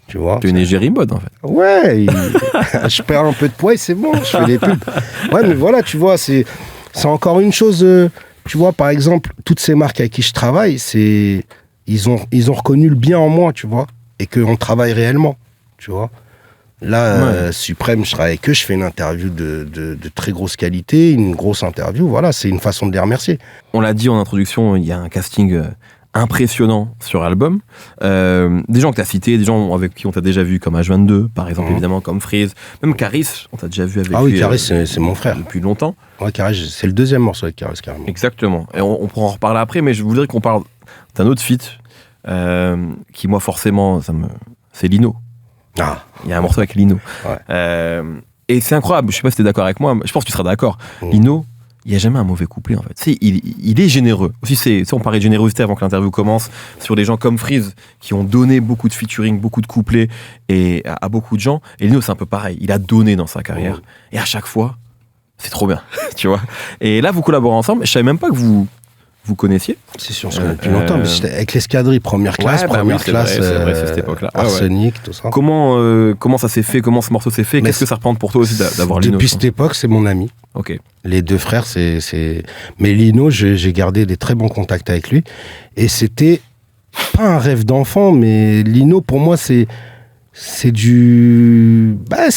Tu vois. Tu es une égérie mode, en fait. Ouais, je perds un peu de poids et c'est bon, je fais des pubs. Ouais, mais voilà, tu vois, c'est encore une chose. Tu vois, par exemple, toutes ces marques avec qui je travaille, ils ont reconnu le bien en moi, tu vois, et qu'on travaille réellement, tu vois. Là, Suprême, je travaille avec eux, je fais une interview de très grosse qualité, une grosse interview, voilà, c'est une façon de les remercier. On l'a dit en introduction, il y a un casting impressionnant sur l'album. Des gens que tu as cités, des gens avec qui on t'a déjà vu, comme H22, par exemple, évidemment, comme Freeze, même Caris, on t'a déjà vu avec lui. Ah oui, Caris, c'est mon frère. Depuis longtemps. Ouais, Caris, c'est le deuxième morceau avec Caris, carrément. Exactement. Et on pourra en reparler après, mais je voudrais qu'on parle d'un autre feat, qui, moi, forcément, c'est Lino. Ah. Il y a un morceau avec Lino. Et c'est incroyable, je sais pas si t'es d'accord avec moi, je pense que tu seras d'accord. Lino, il n'y a jamais un mauvais couplet, en fait. Il est généreux. Aussi, on parlait de générosité avant que l'interview commence, sur des gens comme Freeze, qui ont donné beaucoup de featuring, beaucoup de couplets et à beaucoup de gens. Et Lino, c'est un peu pareil. Il a donné dans sa carrière. Et à chaque fois, c'est trop bien, tu vois. Et là, vous collaborez ensemble. Je savais même pas que vous connaissiez. C'est sûr, on se connaît depuis longtemps, mais c'était avec l'escadrille, première classe, c'est vrai, c'est cette époque-là. Arsenic, tout ça. Comment ça s'est fait, comment ce morceau s'est fait, qu'est-ce que ça représente pour toi aussi d'avoir Lino? Depuis cette époque, c'est mon ami. Ok. Les deux frères, mais Lino, j'ai gardé des très bons contacts avec lui, et c'était pas un rêve d'enfant, mais Lino, pour moi, c'est c'est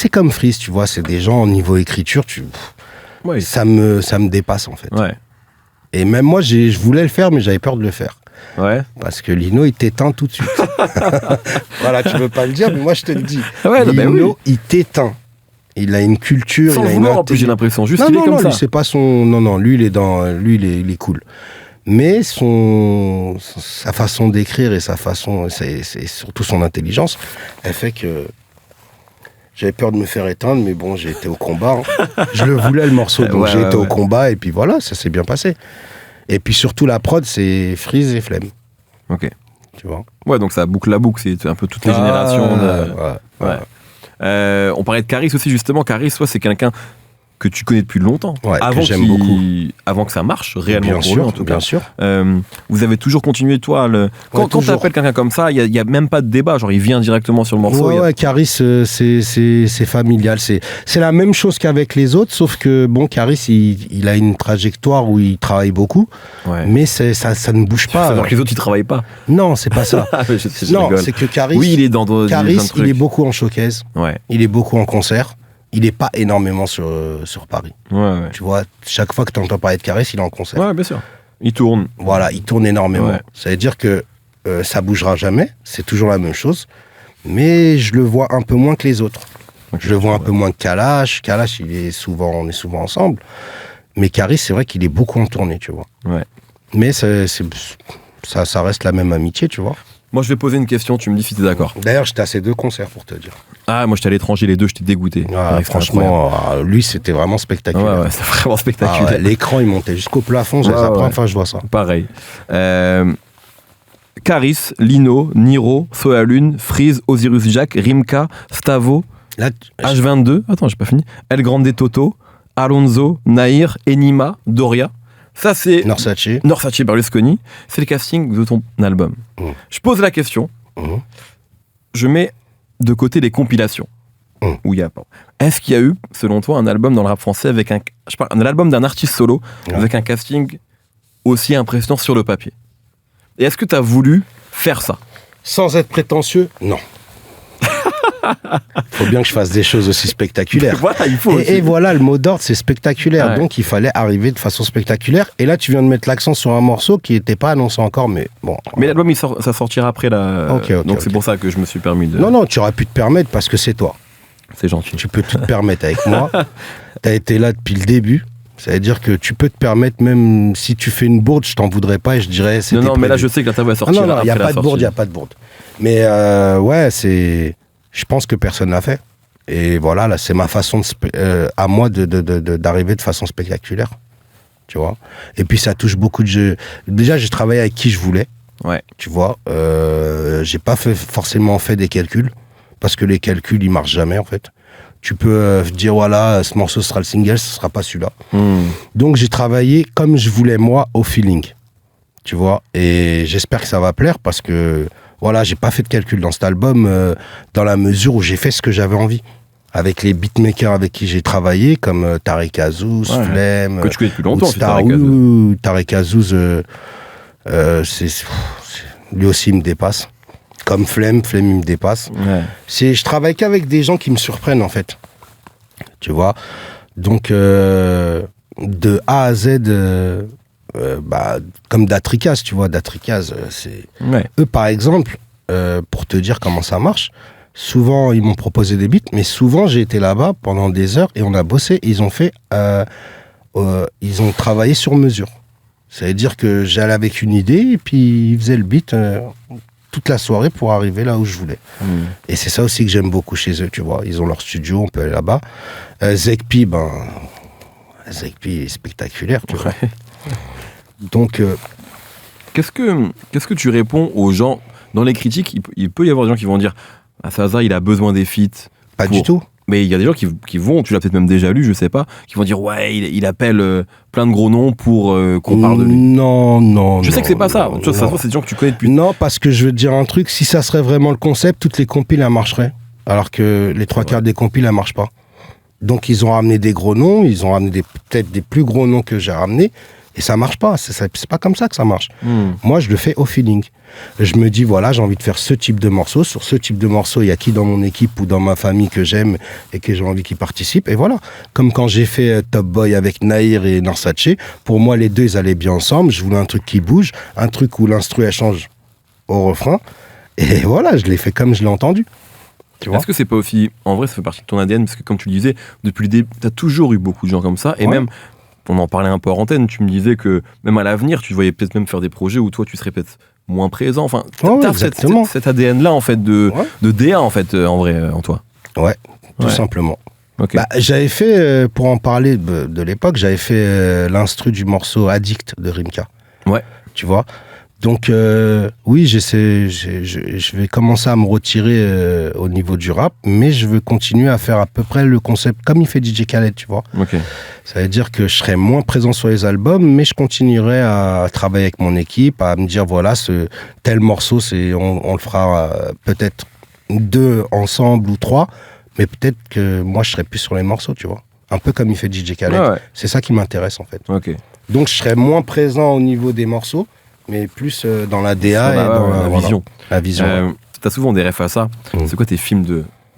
comme Freeze, tu vois, c'est des gens au niveau écriture, ça me dépasse en fait. Et même moi, je voulais le faire, mais j'avais peur de le faire. Parce que Lino, il t'éteint tout de suite. Voilà, tu veux pas le dire, mais moi, je te le dis. Lino, il t'éteint. Il a une culture, sans il a vouloir, en plus, j'ai l'impression. Juste, il est comme ça. Lui, c'est pas son... Non, lui, il est cool. Mais sa façon d'écrire et c'est surtout son intelligence, elle fait que j'avais peur de me faire éteindre, mais bon, j'ai été au combat. Hein. Je le voulais, le morceau, donc j'ai été au combat, et puis voilà, ça s'est bien passé. Et puis surtout, la prod, c'est Freeze et Flemme. Ok. Tu vois. Ouais, donc ça boucle la boucle, c'est un peu toutes les générations. On parlait de Caris aussi, justement. Caris, c'est quelqu'un que tu connais depuis longtemps. Ouais, que j'aime beaucoup. Avant que ça marche réellement Bien pour sûr, lui, en tout bien cas. sûr. Vous avez toujours continué, toi, quand tu appelles quelqu'un comme ça, il n'y a même pas de débat, genre il vient directement sur le morceau. Ouais, Caris, c'est familial. C'est la même chose qu'avec les autres, sauf que, bon, Caris, il a une trajectoire où il travaille beaucoup, mais ça ne bouge pas. Alors que les autres, ils travaillent pas. Non, c'est pas ça. Non, c'est que Caris, oui, il est dans Caris, il est beaucoup en showcase, il est beaucoup en concert. Il n'est pas énormément sur Paris. Tu vois, chaque fois que tu entends parler de Caris, il est en concert. Ouais, bien sûr. Il tourne. Voilà, il tourne énormément. Ça veut dire que ça bougera jamais, c'est toujours la même chose, mais je le vois un peu moins que les autres. Je le vois un peu moins que Kalash. Kalash, on est souvent ensemble. Mais Caris, c'est vrai qu'il est beaucoup en tournée, tu vois. Ouais. Mais ça reste la même amitié, tu vois. Moi, je vais poser une question, tu me dis si t'es d'accord. D'ailleurs, j'étais à ces 2 concerts, pour te dire. Ah, moi, j'étais à l'étranger, les 2, j'étais dégoûté. Franchement, lui, c'était vraiment spectaculaire. Ouais, c'est vraiment spectaculaire. L'écran, il montait jusqu'au plafond, c'est la première fois que je vois ça. Pareil. Caris, Lino, Niro, Soalune, Freeze, Osiris Jack, Rimka, Stavo, H22, attends, j'ai pas fini, El Grande Toto, Alonso, Nahir, Enima, Doria. Ça, c'est Norsace Berlusconi. C'est le casting de ton album. Je pose la question. Je mets de côté les compilations. Où il y a pas. Est-ce qu'il y a eu, selon toi, un album dans le rap français avec un album d'un artiste solo avec un casting aussi impressionnant sur le papier? Et est-ce que tu as voulu faire ça? Sans être prétentieux, non. Faut bien que je fasse des choses aussi spectaculaires. Voilà, il faut et voilà, le mot d'ordre, c'est spectaculaire. Donc, il fallait arriver de façon spectaculaire. Et là, tu viens de mettre l'accent sur un morceau qui n'était pas annoncé encore, mais bon. Mais l'album, ça sortira après là. Donc, c'est pour ça que je me suis permis de. Non, tu aurais pu te permettre parce que c'est toi. C'est gentil. Tu peux tout te permettre avec moi. T'as été là depuis le début. Ça veut dire que tu peux te permettre, même si tu fais une bourde, je t'en voudrais pas et je dirais. Non, mais là, je sais que l'interview va sortir. Non, il n'y a pas de bourde, il n'y a pas de bourde. Mais ouais, c'est. Je pense que personne l'a fait. Et voilà, là, c'est ma façon à moi d'arriver de façon spectaculaire. Tu vois. Et puis, ça touche beaucoup de jeux. Déjà, j'ai travaillé avec qui je voulais. Ouais. Tu vois. J'ai pas forcément fait des calculs. Parce que les calculs, ils marchent jamais, en fait. Tu peux dire, voilà, ce morceau sera le single, ce sera pas celui-là. Donc, j'ai travaillé comme je voulais, moi, au feeling. Tu vois. Et j'espère que ça va plaire parce que. Voilà, j'ai pas fait de calcul dans cet album dans la mesure où j'ai fait ce que j'avais envie. Avec les beatmakers avec qui j'ai travaillé, comme Tarek Azouz, Flemme... Que tu connais depuis longtemps, Tarek Azouz, lui aussi, il me dépasse. Comme Flemme, il me dépasse. Ouais. Je travaille qu'avec des gens qui me surprennent, en fait. Tu vois. Donc, de A à Z... comme Datrikaz, tu vois, Datrikaz, c'est... Eux, par exemple, pour te dire comment ça marche, souvent, ils m'ont proposé des beats, mais souvent, j'ai été là-bas pendant des heures et on a bossé, et ils ont travaillé sur mesure. Ça veut dire que j'allais avec une idée, et puis ils faisaient le beat toute la soirée pour arriver là où je voulais. Et c'est ça aussi que j'aime beaucoup chez eux, tu vois. Ils ont leur studio, on peut aller là-bas. Zekpi, Zekpi est spectaculaire, tu vois. Donc, qu'est-ce que tu réponds aux gens dans les critiques? Il peut y avoir des gens qui vont dire Saza, il a besoin des feats. Pas du tout. Mais il y a des gens qui vont, tu l'as peut-être même déjà lu, je sais pas, qui vont dire ouais, il appelle plein de gros noms pour qu'on parle de lui. Non. Je sais que c'est pas ça. Ça se trouve, c'est des gens que tu connais depuis. Non, parce que je veux te dire un truc, si ça serait vraiment le concept, toutes les compiles, elles marcheraient. Alors que les 3/4 des compiles, elles marchent pas. Donc, ils ont ramené des gros noms, ils ont ramené peut-être des plus gros noms que j'ai ramenés. Et ça marche pas, c'est pas comme ça que ça marche. Moi, je le fais au feeling. Je me dis, voilà, j'ai envie de faire ce type de morceau. Sur ce type de morceau, il y a qui dans mon équipe ou dans ma famille que j'aime et que j'ai envie qu'ils participent. Et voilà. Comme quand j'ai fait Top Boy avec Nahir et Norsace, pour moi, les deux, ils allaient bien ensemble. Je voulais un truc qui bouge, un truc où l'instru, elle change au refrain. Et voilà, je l'ai fait comme je l'ai entendu. Est-ce que c'est pas aussi... En vrai, ça fait partie de ton ADN, parce que comme tu le disais, depuis le début, t'as toujours eu beaucoup de gens comme ça. Et même... On en parlait un peu hors antenne, tu me disais que même à l'avenir, tu voyais peut-être même faire des projets où toi, tu serais peut-être moins présent. Enfin, t'as cet ADN-là, en fait, de DA, en fait, en vrai, en toi. Ouais, tout simplement. Okay. J'avais fait, pour en parler de l'époque, j'avais fait l'instru du morceau Addict de Rimka. Ouais. Tu vois. Donc oui, je vais commencer à me retirer au niveau du rap, mais je veux continuer à faire à peu près le concept comme il fait DJ Khaled, tu vois. Ok. Ça veut dire que je serai moins présent sur les albums, mais je continuerai à travailler avec mon équipe, à me dire voilà, ce tel morceau, on le fera peut-être 2 ensemble ou 3, mais peut-être que moi je serai plus sur les morceaux, tu vois. Un peu comme il fait DJ Khaled. Ouais. C'est ça qui m'intéresse en fait. Ok. Donc je serai moins présent au niveau des morceaux, mais plus dans la DA et dans la vision. La vision. T'as souvent des refs à ça. C'est quoi tes films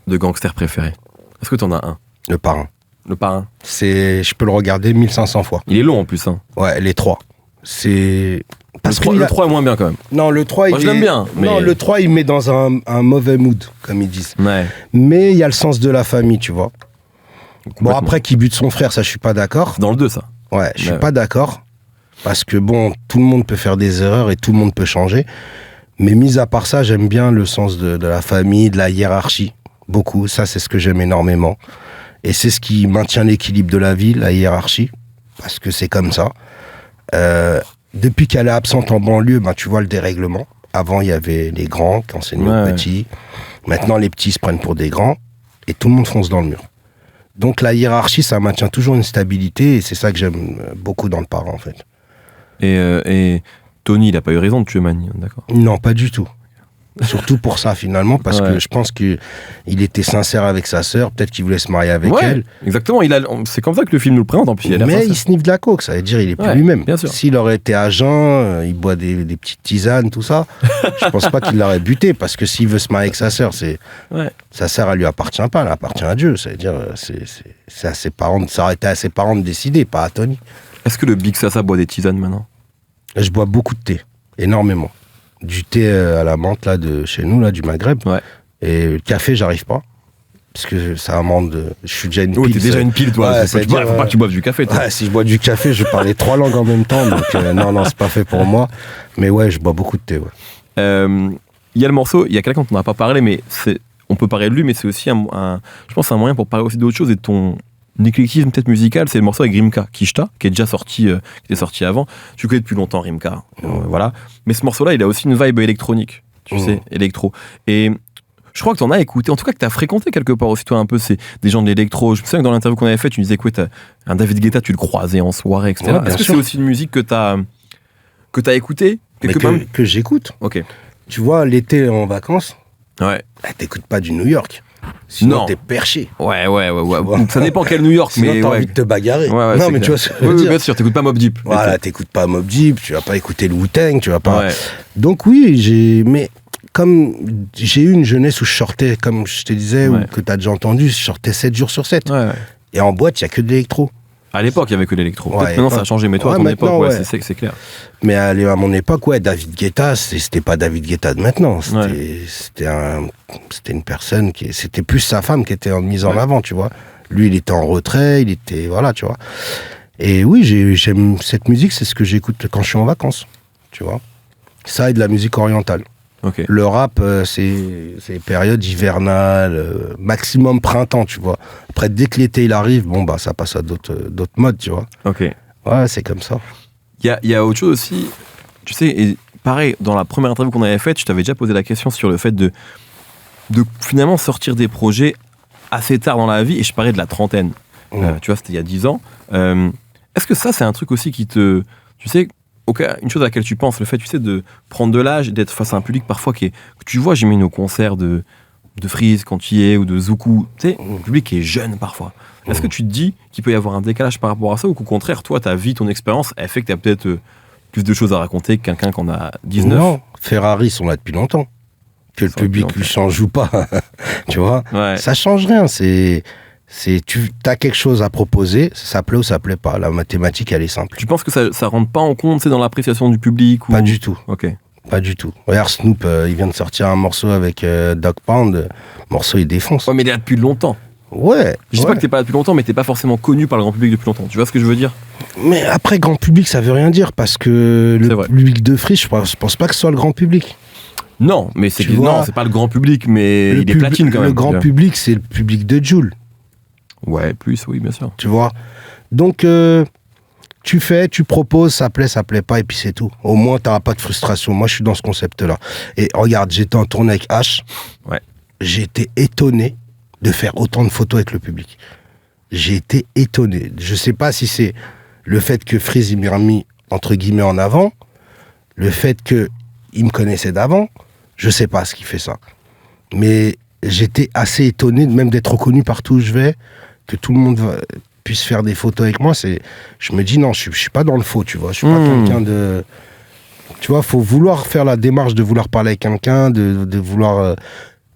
de gangsters préférés? Est-ce que t'en as un? Le Parrain. Le Parrain. Je peux le regarder 1500 fois. Il est long en plus. Hein. Ouais, les 3. C'est... Le 3 est moins bien quand même. Non, le 3, moi, je l'aime bien. Mais... Non, le 3, il met dans un mauvais mood, comme ils disent. Ouais. Mais il y a le sens de la famille, tu vois. Bon, après, qu'il bute son frère, ça, je suis pas d'accord. C'est dans le 2, ça. Ouais, je suis pas d'accord. Parce que bon, tout le monde peut faire des erreurs et tout le monde peut changer. Mais mis à part ça, j'aime bien le sens de la famille, de la hiérarchie. Beaucoup. Ça, c'est ce que j'aime énormément. Et c'est ce qui maintient l'équilibre de la vie, la hiérarchie. Parce que c'est comme ça. Depuis qu'elle est absente en banlieue, tu vois le dérèglement. Avant, il y avait les grands qui enseignaient aux petits. Maintenant, les petits se prennent pour des grands. Et tout le monde fonce dans le mur. Donc la hiérarchie, ça maintient toujours une stabilité. Et c'est ça que j'aime beaucoup dans le Parrain, en fait. Et Tony, il a pas eu raison de tuer Mani, d'accord? Non, pas du tout. Surtout pour ça, finalement, parce que je pense qu'il était sincère avec sa sœur. Peut-être qu'il voulait se marier avec elle. Exactement. C'est comme ça que le film nous le présente. En plus, mais il sniffe de la coke, ça veut dire il est plus lui-même. S'il aurait été à jeun, il boit des petites tisanes, tout ça, je pense pas qu'il l'aurait buté, parce que s'il veut se marier avec sa sœur, sa sœur, elle lui appartient pas, elle appartient à Dieu. Ça veut dire, c'est à ses parents, ça aurait été à ses parents de décider, pas à Tony. Est-ce que le Big Sassa boit des tisanes maintenant? Je bois beaucoup de thé, énormément. Du thé à la menthe là, de chez nous, là, du Maghreb. Ouais. Et le café, j'arrive pas. Parce que ça amende. Je suis déjà une pile. T'es déjà une pile, toi. Ouais, faut pas que tu boives du café, toi. Ouais, si je bois du café, je parle 3 langues en même temps. Donc non, c'est pas fait pour moi. Mais ouais, je bois beaucoup de thé. Ouais. Il y a le morceau, il y a quelqu'un dont on n'a pas parlé, mais on peut parler de lui, mais c'est aussi je pense un moyen pour parler aussi d'autre chose et de ton éclectisme peut-être musical. C'est le morceau avec Rimka, Kishta, qui est déjà sorti, qui était sorti avant. Tu connais depuis longtemps Rimka, voilà. Mais ce morceau-là, il a aussi une vibe électronique, tu sais, électro. Et je crois que tu en as écouté, en tout cas que tu as fréquenté quelque part aussi, toi, un peu, c'est des gens de l'électro. Je me souviens que dans l'interview qu'on avait fait, tu disais que un David Guetta, tu le croisais en soirée, etc. Ouais, Est-ce que c'est aussi une musique que tu as écouté que j'écoute. Ok. Tu vois, l'été en vacances, t'écoutes pas du New York. Sinon, t'es perché. Ouais. Ça dépend quel New York, sinon, mais t'as envie de te bagarrer. Non, mais tu vois ce que je veux dire. Bien sûr, t'écoutes pas Mobb Deep. Voilà, t'écoutes pas Mobb Deep, tu vas pas écouter le Wu-Tang, tu vas pas. Donc oui, mais comme j'ai eu une jeunesse où je sortais, comme je te disais, ou que t'as déjà entendu, je sortais 7 jours sur 7. Et en boîte, il y a que de l'électro. À l'époque, il y avait que l'électro. Peut-être maintenant, ça a changé, mais toi, à ton époque, c'est clair. Mais à mon époque, David Guetta, c'était pas David Guetta de maintenant. C'était une personne c'était plus sa femme qui était mise en avant, tu vois. Lui, il était en retrait, il était, voilà, tu vois. Et oui, j'aime cette musique, c'est ce que j'écoute quand je suis en vacances, tu vois. Ça et de la musique orientale. Okay. Le rap, c'est période hivernale, maximum printemps, tu vois. Après, dès que l'été il arrive, ça passe à d'autres modes, tu vois. Ok. Ouais, c'est comme ça. Il y a autre chose aussi, tu sais, et pareil, dans la première interview qu'on avait faite, je t'avais déjà posé la question sur le fait de finalement sortir des projets assez tard dans la vie, et je parlais de la trentaine. Tu vois, c'était il y a 10 ans. Est-ce que ça, c'est un truc aussi qui te... Tu sais, une chose à laquelle tu penses, le fait, tu sais, de prendre de l'âge, d'être face à un public parfois que tu vois, j'ai mis nos concerts de Freeze quand tu y es, ou de Zoukou, tu sais, un public qui est jeune parfois. Est-ce que tu te dis qu'il peut y avoir un décalage par rapport à ça, ou qu'au contraire, toi, ta vie, ton expérience, elle fait que tu as peut-être plus de choses à raconter que quelqu'un qu'on a 19? Non, Ferrari sont là depuis longtemps. Que le public lui change ou pas, tu vois, ça change rien, tu as quelque chose à proposer, ça plaît ou ça plaît pas. La mathématique, elle est simple. Tu penses que ça rentre pas en compte, c'est dans l'appréciation du public ou... Pas du tout. Ok. Pas du tout. Regarde, Snoop, il vient de sortir un morceau avec Dog Pound. Le morceau, il défonce. Ouais, mais il est là depuis longtemps. Ouais. Je dis pas que t'es pas là depuis longtemps, mais t'es pas forcément connu par le grand public depuis longtemps. Tu vois ce que je veux dire? Mais après, grand public, ça veut rien dire, parce que le public de Freeze, je pense pas que ce soit le grand public. Non, mais c'est pas le grand public, mais il est platine quand même. Le grand public, c'est le public de Jul. Ouais, plus, oui, bien sûr. Tu vois. Donc, Tu fais, tu proposes, ça plaît pas, et puis c'est tout. Au moins, t'auras pas de frustration. Moi, je suis dans ce concept-là. Et regarde, j'étais en tournée avec H. Ouais. J'ai été étonné de faire autant de photos avec le public. J'ai été étonné. Je sais pas si c'est le fait que Freeze il m'a mis, entre guillemets, en avant, le fait qu'il me connaissait d'avant, je sais pas ce qui fait ça. Mais j'étais assez étonné même d'être reconnu partout où je vais, que tout le monde puisse faire des photos avec moi. Je me dis non, je suis pas dans le faux, tu vois. Je suis pas quelqu'un de... Tu vois, faut vouloir faire la démarche de vouloir parler avec quelqu'un, de vouloir...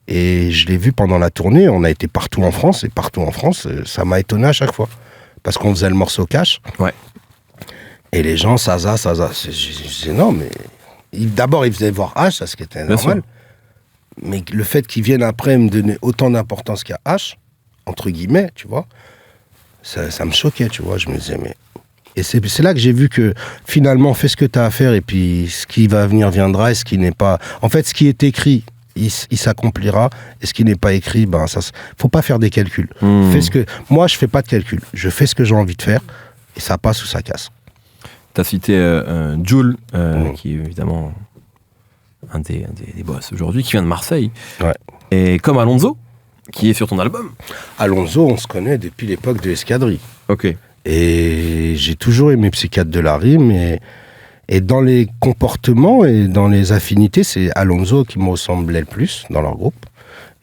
Et je l'ai vu pendant la tournée, on a été partout en France, et partout en France, ça m'a étonné à chaque fois. Parce qu'on faisait le morceau cash. Ouais. Et les gens, ça. Je disais non, mais... D'abord, ils faisaient voir H, ça, ce qui était normal. Mais le fait qu'ils viennent après me donner autant d'importance qu'à H, entre guillemets, tu vois, ça me choquait, tu vois. Je me disais, mais... Et c'est là que j'ai vu que, finalement, fais ce que tu as à faire, et puis ce qui va venir viendra, et ce qui n'est pas... En fait, ce qui est écrit, il s'accomplira, et ce qui n'est pas écrit, ben, ça... Faut pas faire des calculs. Fais ce que... Moi, je fais pas de calculs. Je fais ce que j'ai envie de faire, et ça passe ou ça casse. Tu as cité Jul, qui est évidemment un des boss aujourd'hui, qui vient de Marseille. Ouais. Et comme Alonso, qui est sur ton album. Alonso, on se connaît depuis l'époque de Escadrille. Ok. Et j'ai toujours aimé Psychiatre de la Rime. Et dans les comportements et dans les affinités, c'est Alonso qui me ressemblait le plus dans leur groupe.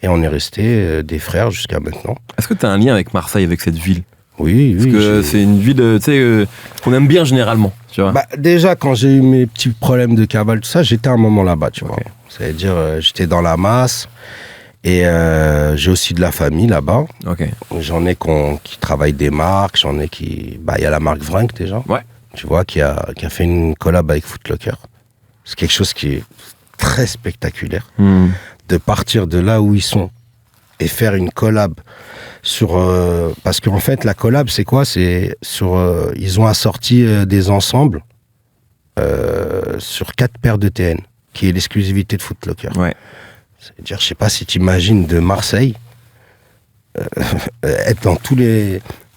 Et on est restés des frères jusqu'à maintenant. Est-ce que tu as un lien avec Marseille, avec cette ville ? Oui. Parce que c'est une ville, tu sais, qu'on aime bien généralement, tu vois. Bah, déjà, quand j'ai eu mes petits problèmes de cavale, tout ça, j'étais un moment là-bas, tu vois. C'est-à-dire, j'étais dans la masse, et j'ai aussi de la famille là-bas. Ok. J'en ai qui travaillent des marques, j'en ai qui... Bah, il y a la marque Vrink, déjà. Ouais. Tu vois, qui a fait une collab avec Foot Locker. C'est quelque chose qui est très spectaculaire. De partir de là où ils sont et faire une collab sur... parce qu'en fait, la collab, c'est quoi ? C'est sur... ils ont assorti des ensembles sur 4 paires de TN, qui est l'exclusivité de Foot Locker. Ouais. C'est-à-dire, je sais pas si tu imagines de Marseille être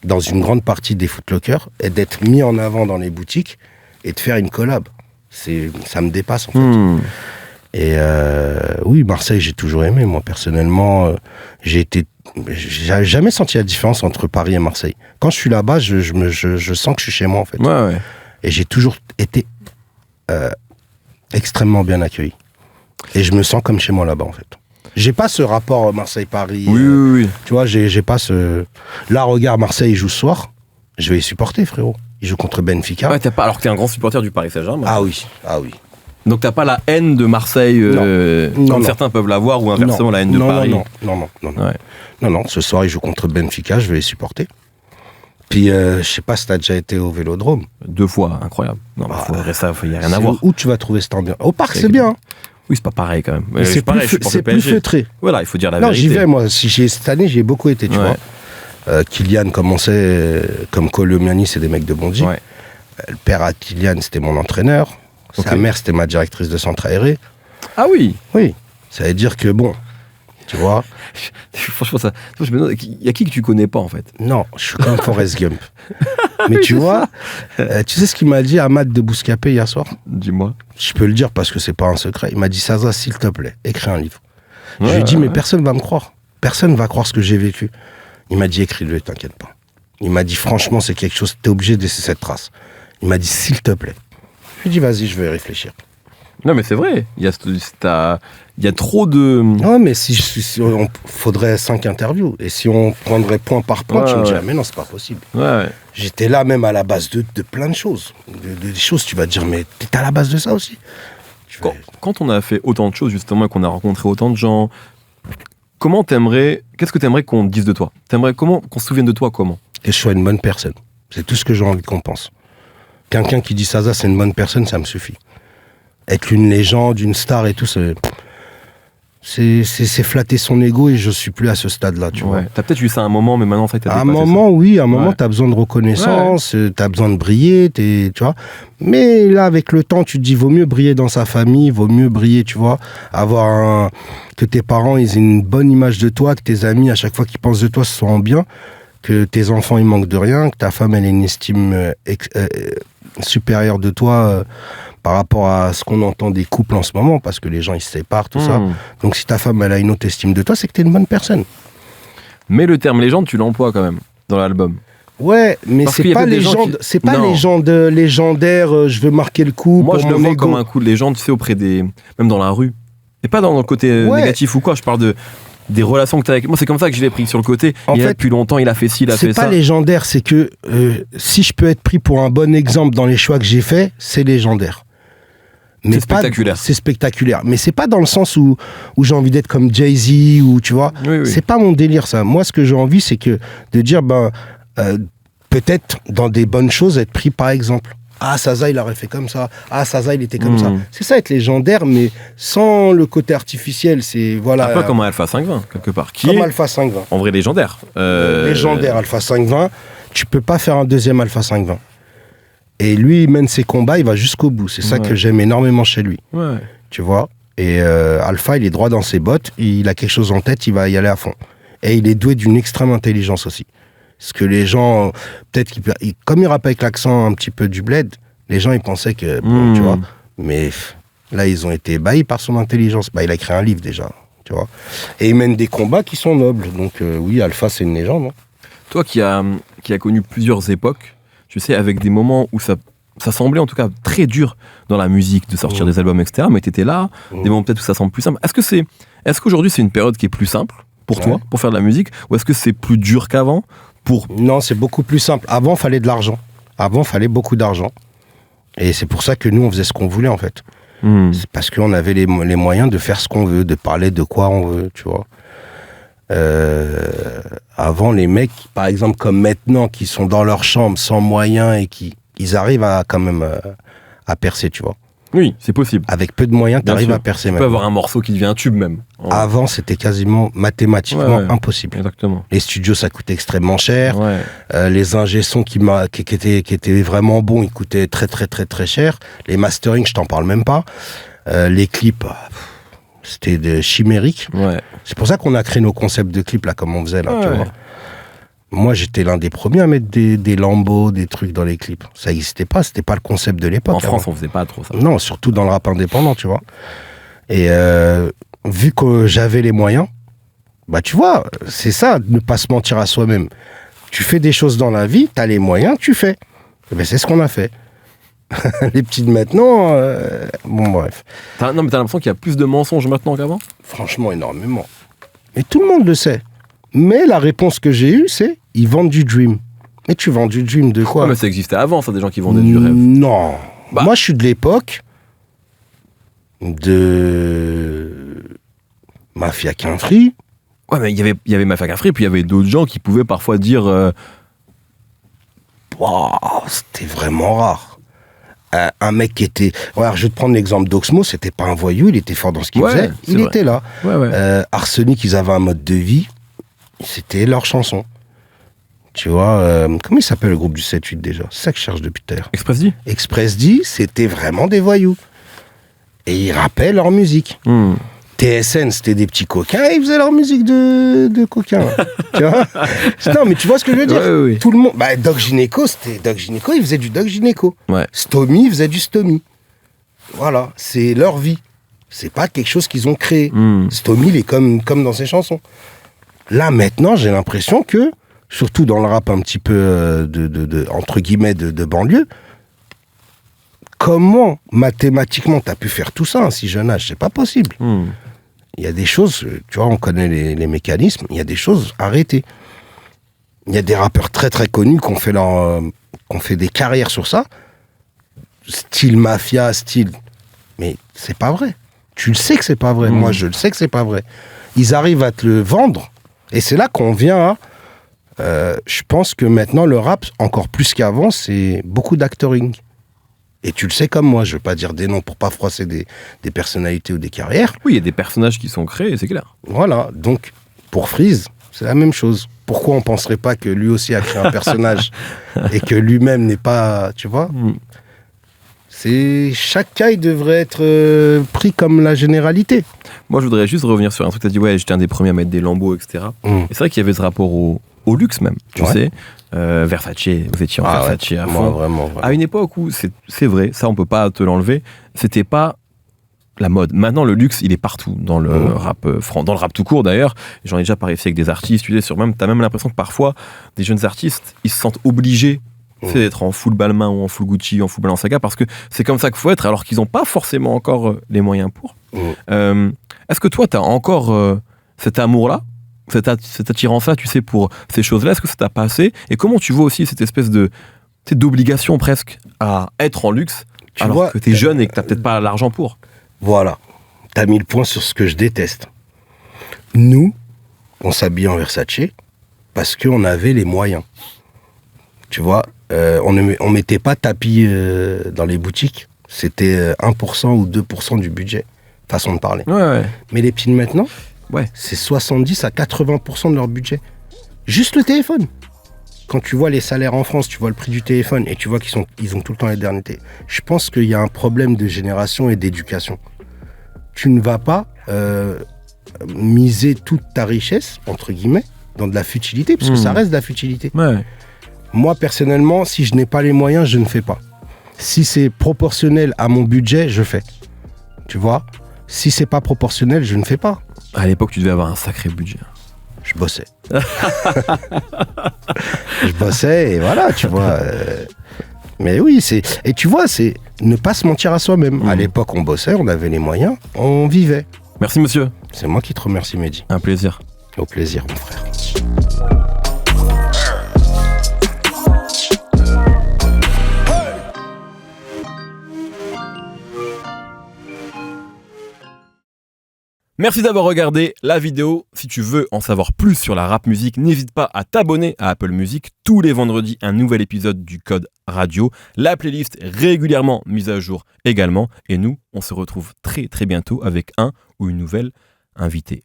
dans une grande partie des Foot Locker et d'être mis en avant dans les boutiques et de faire une collab. Ça me dépasse, en fait. Et oui, Marseille, j'ai toujours aimé. Moi, personnellement, j'ai jamais senti la différence entre Paris et Marseille. Quand je suis là-bas, je sens que je suis chez moi, en fait. Ouais. Et j'ai toujours été extrêmement bien accueilli. Et je me sens comme chez moi là-bas, en fait. J'ai pas ce rapport Marseille-Paris. Oui. Tu vois, j'ai pas ce... Là, regarde, Marseille, ils jouent ce soir. Je vais les supporter, frérot. Ils jouent contre Benfica. Ouais, alors que t'es un grand supporter du Paris Saint-Germain. Ah oui. Donc t'as pas la haine de Marseille, comme certains peuvent l'avoir, ou inversement la haine de Paris. Non. Ouais. Non, ce soir, ils jouent contre Benfica, je vais les supporter. Puis, je sais pas si t'as déjà été au Vélodrome. 2 fois, incroyable. Non, il y a rien à voir. Où tu vas trouver cette ambiance ? Au parc, c'est bien. Oui, c'est pas pareil quand même. Mais c'est plus feutré. Voilà, il faut dire la vérité. Non, j'y vais, moi. Cette année, j'y ai beaucoup été, tu vois. Kylian, comme on sait, comme Colomiani, c'est des mecs de Bondy. Ouais. Le père à Kylian, c'était mon entraîneur. Sa mère, c'était ma directrice de centre aéré. Ah oui. Oui. Ça veut dire que, bon, tu vois... Franchement, je me demande, il y a qui que tu connais pas, en fait ? Non, je suis comme Forrest Gump. Mais tu vois, tu sais ce qu'il m'a dit Ahmad de Bouscapé hier soir ? Dis-moi. Je peux le dire parce que c'est pas un secret. Il m'a dit, Saza, s'il te plaît, écris un livre. Je lui ai dit, mais personne va me croire. Personne va croire ce que j'ai vécu. Il m'a dit, écris-le, t'inquiète pas. Il m'a dit, franchement, c'est quelque chose, t'es obligé de laisser cette trace. Il m'a dit, s'il te plaît. Je lui ai dit, vas-y, je vais y réfléchir. Non, mais c'est vrai. Il y a trop de... Non, mais on faudrait 5 interviews. Et si on prendrait point par point, tu me dirais, mais non, c'est pas possible. Ouais. J'étais là même à la base de plein de choses. Des choses, tu vas te dire, mais t'es à la base de ça aussi. Quand on a fait autant de choses, justement, et qu'on a rencontré autant de gens, qu'est-ce que t'aimerais qu'on dise de toi ? T'aimerais qu'on se souvienne de toi comment ? Que je sois une bonne personne. C'est tout ce que j'ai envie qu'on pense. Quelqu'un qui dit Saza, c'est une bonne personne, ça me suffit. Être une légende, une star et tout, c'est flatter son ego et je suis plus à ce stade-là, tu vois. T'as peut-être eu ça à un moment, mais maintenant, ça t'as dépassé. À un moment, oui, à un moment, t'as besoin de reconnaissance, t'as besoin de briller, tu vois. Mais là, avec le temps, tu te dis, vaut mieux briller dans sa famille, vaut mieux briller, tu vois. Que tes parents, ils aient une bonne image de toi, que tes amis, à chaque fois qu'ils pensent de toi, se sentent bien, que tes enfants ils manquent de rien, que ta femme elle a une estime supérieure de toi par rapport à ce qu'on entend des couples en ce moment, parce que les gens ils se séparent, tout ça. Donc si ta femme elle a une haute estime de toi, c'est que t'es une bonne personne. Mais le terme légende, tu l'emploies quand même dans l'album. Ouais, mais Parce c'est pas légende, c'est pas légendaire, je veux marquer le coup. Moi, pour je le mon vois ego. comme un coup de légende, tu sais, auprès des... Même dans la rue. Et pas dans le côté négatif ou quoi, je parle des relations que tu as avec... Moi, c'est comme ça que je l'ai pris sur le côté. Il est là depuis longtemps, il a fait ci, il a fait ça. C'est pas légendaire, c'est que si je peux être pris pour un bon exemple dans les choix que j'ai faits, c'est légendaire. Mais c'est spectaculaire. C'est spectaculaire. Mais c'est pas dans le sens où j'ai envie d'être comme Jay-Z ou tu vois. Oui. C'est pas mon délire, ça. Moi, ce que j'ai envie, c'est que de dire, peut-être dans des bonnes choses, être pris par exemple. Ah, Saza, il aurait fait comme ça. Ah, Saza, il était comme ça. C'est ça, être légendaire, mais sans le côté artificiel. C'est, voilà. Un peu comme un Alpha 520, quelque part. Comme Alpha 520. En vrai, légendaire. Légendaire, Alpha 520. Tu peux pas faire un deuxième Alpha 520. Et lui, il mène ses combats, il va jusqu'au bout. C'est ça que j'aime énormément chez lui. Ouais. Tu vois. Et Alpha, il est droit dans ses bottes. Il a quelque chose en tête, il va y aller à fond. Et il est doué d'une extrême intelligence aussi. Parce que les gens, peut-être comme il rappe avec l'accent un petit peu du bled, les gens ils pensaient que, bon, tu vois, mais là ils ont été ébahis par son intelligence. Il a écrit un livre déjà, tu vois. Et il mène des combats qui sont nobles. Donc oui, Alpha c'est une légende. Hein. Toi qui as connu plusieurs époques, tu sais, avec des moments où ça semblait en tout cas très dur dans la musique de sortir des albums, etc. Mais t'étais là, des moments peut-être où ça semble plus simple. Est-ce qu'aujourd'hui c'est une période qui est plus simple pour toi, pour faire de la musique, ou est-ce que c'est plus dur qu'avant? Non, c'est beaucoup plus simple. Avant, il fallait de l'argent. Avant, il fallait beaucoup d'argent. Et c'est pour ça que nous, on faisait ce qu'on voulait, en fait. C'est parce qu'on avait les moyens de faire ce qu'on veut, de parler de quoi on veut, tu vois. Avant, les mecs, par exemple, comme maintenant, qui sont dans leur chambre, sans moyens, et ils arrivent à quand même à percer, tu vois. Oui, c'est possible. Avec peu de moyens, tu arrives à percer. Tu peux avoir un morceau qui devient un tube même. Avant, c'était quasiment mathématiquement impossible. Exactement. Les studios, ça coûtait extrêmement cher. Les ingé sons qui étaient vraiment bons, ils coûtaient très, très, très, très cher. Les mastering, je t'en parle même pas. Les clips, c'était chimérique. C'est pour ça qu'on a créé nos concepts de clips, là, comme on faisait, là, tu vois. Moi, j'étais l'un des premiers à mettre des Lambeaux, des trucs dans les clips. Ça n'existait pas, c'était pas le concept de l'époque. En France, on faisait pas trop ça. Non, surtout dans le rap indépendant, tu vois. Et vu que j'avais les moyens, tu vois, c'est ça, ne pas se mentir à soi-même. Tu fais des choses dans la vie, t'as les moyens, tu fais. Et c'est ce qu'on a fait. Les petites maintenant, bon bref. Non, mais t'as l'impression qu'il y a plus de mensonges maintenant qu'avant ? Franchement, énormément. Mais tout le monde le sait. Mais la réponse que j'ai eue, c'est ils vendent du dream. Mais tu vends du dream de quoi ? Mais ça existait avant, ça, des gens qui vendaient du rêve. Non. Moi, je suis de l'époque de Mafia Qu'un Free. Ouais, mais il y avait Mafia Qu'un Free, puis il y avait d'autres gens qui pouvaient parfois dire... c'était vraiment rare. Un mec qui était... Alors, je vais te prendre l'exemple d'Oxmo, c'était pas un voyou, il était fort dans ce qu'il faisait. Il était là. Arsenic, ils avaient un mode de vie. C'était leur chanson. Tu vois, comment il s'appelle le groupe du 7-8 déjà ? C'est ça que je cherche depuis tout à l'heure. Express D ? Express D, c'était vraiment des voyous. Et ils rappaient leur musique. TSN, c'était des petits coquins, et ils faisaient leur musique de coquins. Tu vois ? Non, mais tu vois ce que je veux dire ? Tout le monde... Doc Gynéco, c'était Doc Gynéco, il faisait du Doc Gynéco. Stomy, il faisait du Stomy. Voilà, c'est leur vie. C'est pas quelque chose qu'ils ont créé. Stomy, il est comme dans ses chansons. Là, maintenant, j'ai l'impression que, surtout dans le rap un petit peu entre guillemets de banlieue, comment mathématiquement t'as pu faire tout ça à un si jeune âge ? C'est pas possible. Il y a des choses, tu vois, on connaît les mécanismes, il y a des choses arrêtées. Il y a des rappeurs très très connus qui ont fait des carrières sur ça, style mafia, mais c'est pas vrai. Tu le sais que c'est pas vrai. Moi, je le sais que c'est pas vrai. Ils arrivent à te le vendre. Et c'est là qu'on vient à... je pense que maintenant, le rap, encore plus qu'avant, c'est beaucoup d'actoring. Et tu le sais comme moi, je veux pas dire des noms pour pas froisser des personnalités ou des carrières. Oui, il y a des personnages qui sont créés, c'est clair. Voilà, donc pour Freeze, c'est la même chose. Pourquoi on penserait pas que lui aussi a créé un personnage et que lui-même n'est pas... Tu vois chaque cas, il devrait être pris comme la généralité. Moi, je voudrais juste revenir sur un truc. Tu as dit, ouais, j'étais un des premiers à mettre des lambeaux, etc. Et c'est vrai qu'il y avait ce rapport au au luxe même, tu Ouais. sais. Versace, vous étiez en Versace à fond. Moi, vraiment. À une époque où, c'est vrai, ça on peut pas te l'enlever, c'était pas la mode. Maintenant, le luxe, il est partout, dans le rap dans le rap tout court d'ailleurs. J'en ai déjà parlé ici avec des artistes, tu sais, t'as même l'impression que parfois, des jeunes artistes, ils se sentent obligés tu sais, d'être en full Balmain ou en full Gucci, en full Balenciaga, parce que c'est comme ça qu'il faut être, alors qu'ils n'ont pas forcément encore les moyens pour. Est-ce que toi, tu as encore cet amour-là, cette attirance-là, tu sais, pour ces choses-là? Est-ce que ça t'a passé? Et comment tu vois aussi cette espèce d'obligation presque à être en luxe, alors que tu es jeune et que tu n'as peut-être pas l'argent pour? Voilà. Tu as mis le point sur ce que je déteste. Nous, on s'habillait en Versace parce qu'on avait les moyens. Tu vois, on mettait pas tapis dans les boutiques. C'était 1% ou 2% du budget. Façon de parler. Ouais. Mais les petits de maintenant, Ouais. c'est 70 à 80% de leur budget. Juste le téléphone. Quand tu vois les salaires en France, tu vois le prix du téléphone et tu vois qu'ils ont tout le temps les derniers. Je pense qu'il y a un problème de génération et d'éducation. Tu ne vas pas miser toute ta richesse, entre guillemets, dans de la futilité, parce que ça reste de la futilité. Ouais. Moi, personnellement, si je n'ai pas les moyens, je ne fais pas. Si c'est proportionnel à mon budget, je fais. Tu vois ? Si c'est pas proportionnel, je ne fais pas. À l'époque, tu devais avoir un sacré budget. Je bossais. Je bossais et voilà, tu vois. Mais oui, et tu vois, c'est ne pas se mentir à soi-même. À l'époque, on bossait, on avait les moyens, on vivait. Merci, monsieur. C'est moi qui te remercie, Mehdi. Un plaisir. Au plaisir, mon frère. Merci d'avoir regardé la vidéo. Si tu veux en savoir plus sur la rap musique, n'hésite pas à t'abonner à Apple Music. Tous les vendredis, un nouvel épisode du Code Radio. La playlist est régulièrement mise à jour également. Et nous, on se retrouve très très bientôt avec un ou une nouvelle invitée.